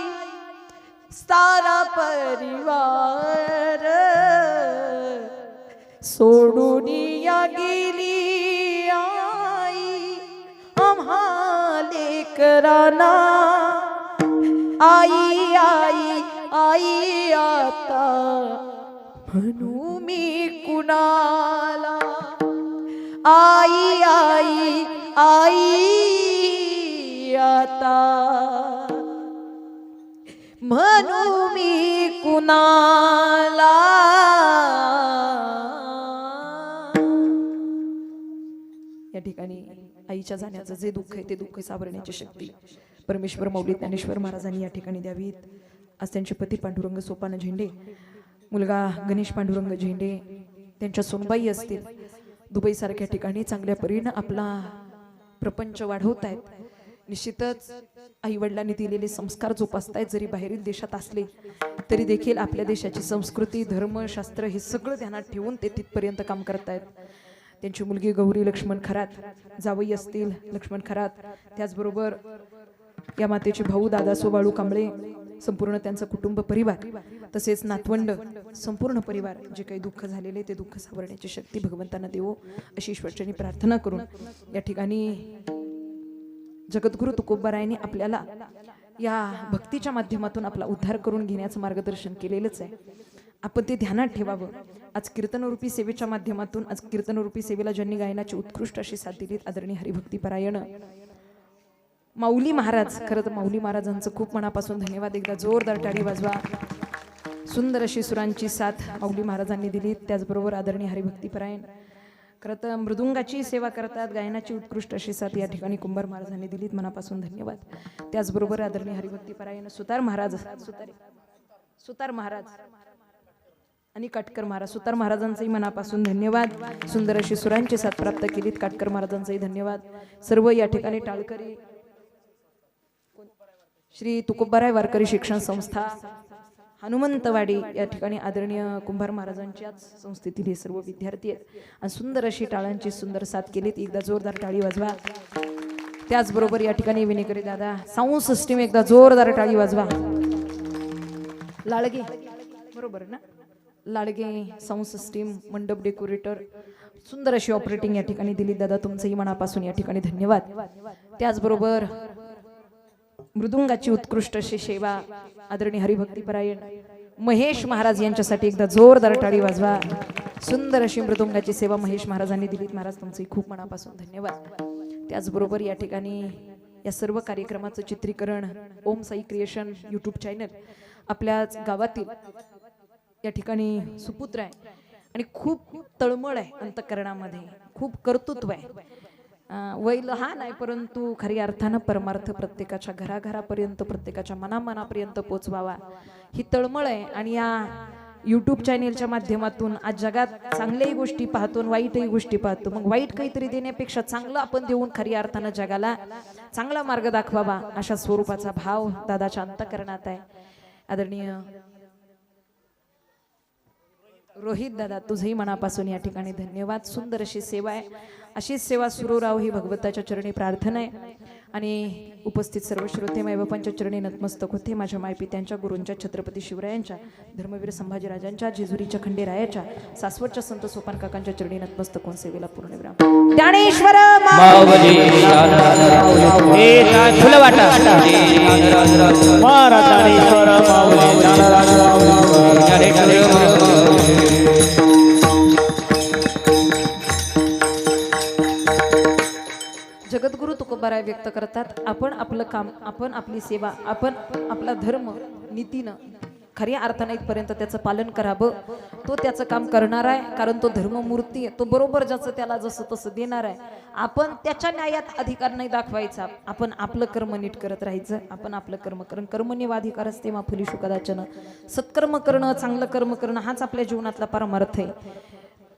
S1: सारा परिवार. सोडून या गेली आई आम्हा लेकरांना. आई आई आई आता म्हणू मी कुणाला. आई आई आई आता म्हणू मी कुणाला. या ठिकाणी आईच्या जाण्याचं जे दुःख आहे ते दुःख सावरण्याची शक्ती परमेश्वर मौली ज्ञानेश्वर महाराजांनी या ठिकाणी द्यावीत. आज त्यांचे पती पांडुरंग सोपान झेंडे, मुलगा गणेश पांडुरंग झेंडे, त्यांच्या सोनबाई असतील, दुबई सारख्या ठिकाणी चांगल्या परीनं आपला प्रपंच वाढवत आहेत. निश्चितच आई वडिलांनी दिलेले संस्कार जोपासतायत. जरी बाहेरील देशात असले तरी देखील आपल्या देशाची संस्कृती, धर्म, शास्त्र हे सगळं ध्यानात ठेवून ते तिथपर्यंत काम करतायत. त्यांची मुलगी गौरी लक्ष्मण खरात, जावई असतील लक्ष्मण खरात, त्याचबरोबर या मातेचे भाऊ दादा सोबाळू कांबळे, संपूर्ण त्यांचं कुटुंब परिवार, तसेच नातवंड, संपूर्ण परिवार, जे काही दुःख झालेले ते दुःख सावरण्याची शक्ती भगवंतांना देवो अशी ईश्वरचरणी प्रार्थना करून या ठिकाणी जगद्गुरु तुकोबारायांनी आपल्याला या भक्तीच्या माध्यमातून आपला उद्धार करून घेण्याचं मार्गदर्शन केलेलंच आहे. आपण ते ध्यानात ठेवावं. आज कीर्तनरूपी सेवेच्या माध्यमातून, आज कीर्तनरूपी सेवेला ज्यांनी गायनाची उत्कृष्ट अशी साथ दिलीत आदरणीय हरिभक्तीपरायण माऊली महाराज, खरं तर माऊली महाराजांचं खूप मनापासून धन्यवाद. एकदा जोरदार टाळी वाजवा. सुंदर अशी सुरांची साथ माऊली महाराजांनी दिली. त्याचबरोबर आदरणीय हरिभक्तीपरायण खरं तर मृदुंगाची सेवा करतात, गायनाची उत्कृष्ट अशी साथ या ठिकाणी कुंभार महाराजांनी दिलीत, मनापासून धन्यवाद. त्याचबरोबर आदरणीय हरिभक्तीपरायण सुतार महाराज, सुतार महाराज आणि काटकर महाराज, सुतार महाराजांचंही मनापासून धन्यवाद. सुंदर अशी सुरांची साथ प्राप्त केलीत, काटकर महाराजांचंही धन्यवाद. सर्व या ठिकाणी टाळकरी, श्री तुकोबाराय वारकरी शिक्षण संस्था हनुमंतवाडी या ठिकाणी आदरणीय कुंभार महाराजांच्याच संस्थेतील हे सर्व विद्यार्थी आहेत आणि सुंदर अशी टाळांची सुंदर साथ केलीत. एकदा जोरदार टाळी वाजवा. त्याचबरोबर या ठिकाणी विनेकरी दादा साऊंड सिस्टीम, एकदा जोरदार टाळी वाजवा. लाळगे, बरोबर ना, लाळगे साऊंड सिस्टीम, मंडप डेकोरेटर, सुंदर अशी ऑपरेटिंग या ठिकाणी दिली. दादा तुमचंही मनापासून या ठिकाणी धन्यवाद. त्याचबरोबर मृदुंगाची उत्कृष्ट अशी सेवा आदरणीय हरिभक्तीपरायण महेश महाराज यांच्यासाठी एकदा जोरदार टाळी वाजवा. सुंदर अशी मृदुंगाची सेवा महेश महाराजांनी दिलीत. महाराज तुमचंही खूप मनापासून धन्यवाद. त्याचबरोबर या ठिकाणी या सर्व कार्यक्रमाचं चित्रीकरण ओम साई क्रिएशन यूट्यूब चॅनल आपल्याच गावातील या ठिकाणी सुपुत्र आहे आणि खूप तळमळ आहे अंतःकरणामध्ये, खूप कर्तृत्व आहे. वय लहान आहे परंतु खऱ्या अर्थानं परमार्थ प्रत्येकाच्या घराघरापर्यंत, प्रत्येकाच्या मनामनापर्यंत पोचवावा ही तळमळ आहे. आणि या यूट्यूब चॅनेलच्या माध्यमातून आज जगात चांगल्याही गोष्टी पाहतो आणि वाईटही गोष्टी पाहतो. मग वाईट काहीतरी देण्यापेक्षा चांगलं आपण देऊन खऱ्या अर्थानं जगाला चांगला मार्ग दाखवावा अशा स्वरूपाचा भाव दादाच्या अंतःकरणात आहे. आदरणीय रोहित दादा तुझही मनापासून या ठिकाणी धन्यवाद. सुंदर अशी सेवा आहे, अशीच सेवा सुरू राहो ही भगवंताच्या चरणी प्रार्थना आहे. आणि उपस्थित सर्व श्रोते मायबापांच्या चरणी नतमस्तक होते. माझ्या मायपित्यांच्या, गुरूंच्या, छत्रपती शिवरायांच्या, धर्मवीर संभाजीराजांच्या, जेजुरीच्या खंडेरायाच्या, सासवडच्या संत सोपान काकांच्या चरणी नतमस्तक होऊन सेवेला पूर्णविराम. ज्ञानेश्वर जगद्गुरु तुकोबाराय व्यक्त करतात, आपण आपलं काम, आपण आपली सेवा, आपण आपला धर्म नीतीनं खऱ्या अर्थाने इथपर्यंत त्याचं पालन करावं. तो त्याचं काम करणार आहे, कारण तो धर्ममूर्ती आहे. तो बरोबर ज्याचं त्याला जसं तसं देणार आहे. आपण त्याच्या न्यायात अधिकार नाही दाखवायचा. आपण आपलं कर्म नीट करत राहायचं. आपण आपलं कर्म करणं, कर्मण्येवाधिकार असते मा फलिषु कदाचन. सत्कर्म करणं, चांगलं कर्म करणं हाच आपल्या जीवनातला परमार्थ आहे.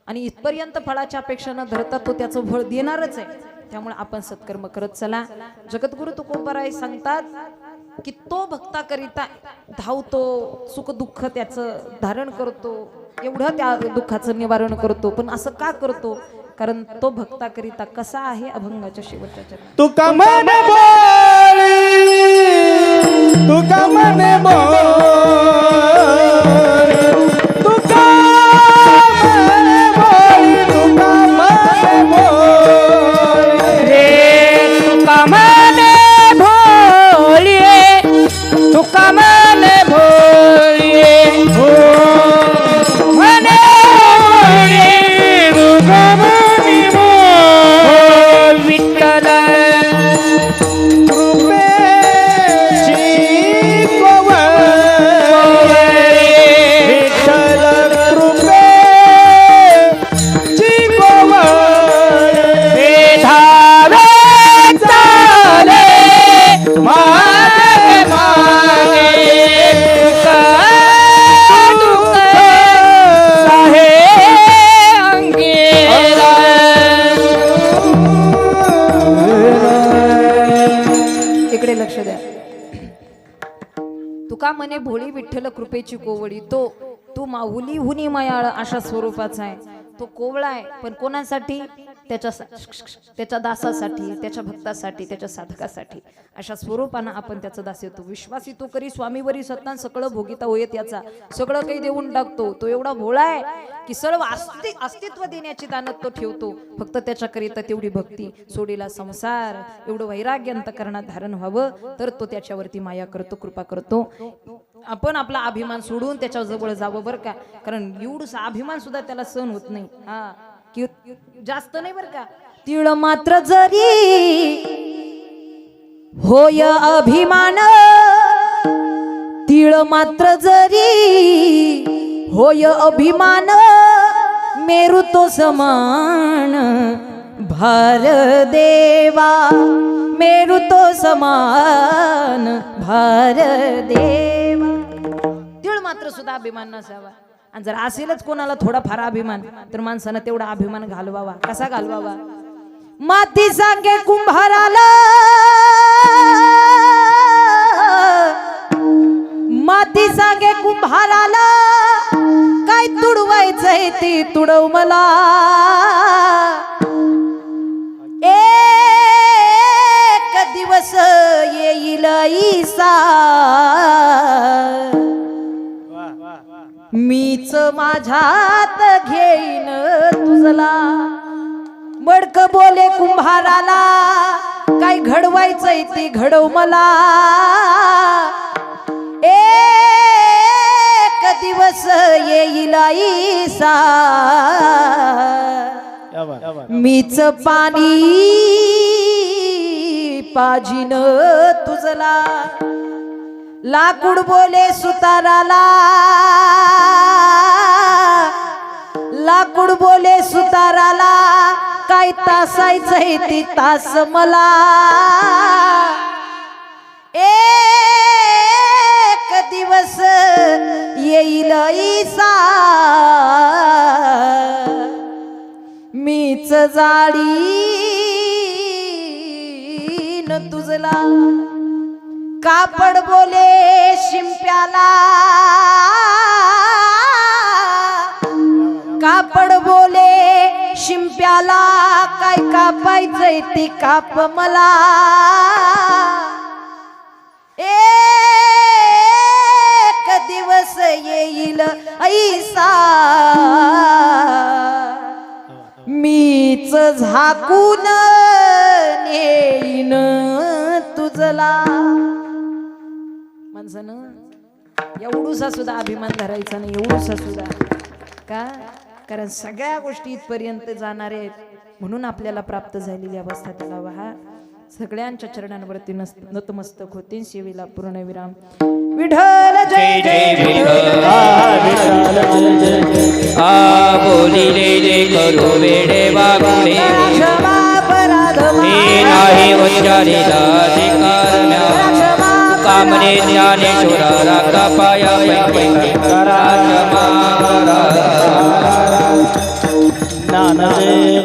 S1: आणि इथपर्यंत फळाच्या अपेक्षा न धरता तो त्याचं फळ देणारच आहे. त्यामुळे आपण सत्कर्म करत चला. जगद्गुरु तुकोबाराय सांगतात की तो भक्ताकरिता धावतो, सुख दुःख त्याचं धारण करतो, एवढं त्या दुःखाचं निवारण करतो. पण असं का करतो? कारण तो भक्ताकरिता कसा आहे अभंगाच्या शेवटच्या चरणात.
S3: तुका मन बोली, तुका मन बोली, तुका मन बोली, तुका मन बोली
S2: रे तुका मने भोलिये, तुका मने भोलिये, मने भोलिये, तुका मने भोलिये. विठ्ठल
S1: तुका मने भोळी विठ्ठल कृपेची कोवळी, तो तू माऊली हुनी मयाळ अशा स्वरूपाचा आहे. तो कोवळा आहे, पण कोणासाठी? त्याच्या दासासाठी, त्याच्या भक्तासाठी, त्याच्या साधकासाठी. अशा स्वरूपानं आपण त्याचं दास येतो. विश्वासी तो करी स्वामीवरी सत्ता सगळं भोगिता होय त्याचा, सगळं काही देऊन टाकतो. तो एवढा भोळा आहे की सर्व अस्तित्व देण्याची दानत तो ठेवतो. फक्त त्याच्याकरिता तेवढी भक्ती, सोडीला संसार, एवढं वैराग्य अंतकरणात धारण व्हावं तर तो त्याच्यावरती माया करतो, कृपा करतो. आपण आपला अभिमान सोडून त्याच्या जवळ जावं बरं का, कारण एवढसा अभिमान सुद्धा त्याला सहन होत नाही. हा की जास्त नाही बरं का. तिळ मात्र जरी होय अभिमान, तिळ मात्र जरी होय अभिमान, मेरू तो समान भार देवा, मेरू तो समान भार देवा. तिळ मात्र सुद्धा अभिमान नसावा. आणि जर असेलच कोणाला थोडा फार अभिमान तर माणसानं तेवढा अभिमान घालवावा. कसा घालवावा? माती सांगे कुंभाराला, माती सांगे कुंभाराला, काय तुडवायचंय ते तुडव मला. एक दिवस येईल ईसा, मीच माझ्यात घेईन तुझला. मडक बोले कुंभाराला, काय घडवायचंय ते घडव मला. एक दिवस येईल ईसा, मीच पाणी पाजीन तुझला. लाकूड बोले सुताराला, लाकूड बोले सुताराला, काय तासायचंय ती तास मला. एक दिवस येईल ईसा, मीच जाळीन तुझला. कापड बोले शिंप्याला, कापड बोले शिंप्याला, काय कापायचंय ती काप मला. एक दिवस येईल ऐसा, मीच झाकून नेईन तुझला. माणसानं एवढूसा सुद्धा अभिमान धरायचा नाही, एवढूसा सुद्धा. का? कारण सगळ्या गोष्टी इथपर्यंत जाणार आहेत म्हणून आपल्याला प्राप्त झालेली अवस्था त्याला वहा. सगळ्यांच्या चरणांवरती नतमस्तक होते. सेवेला पूर्णविराम. विठ्ठल जय जय विठ्ठल.
S2: आ बोलिले जय करू वेडे वागुणे, हे नाही उच्चारिता ते कारण्या. कामने ज्ञानेश्वरा कपाया पैकरा.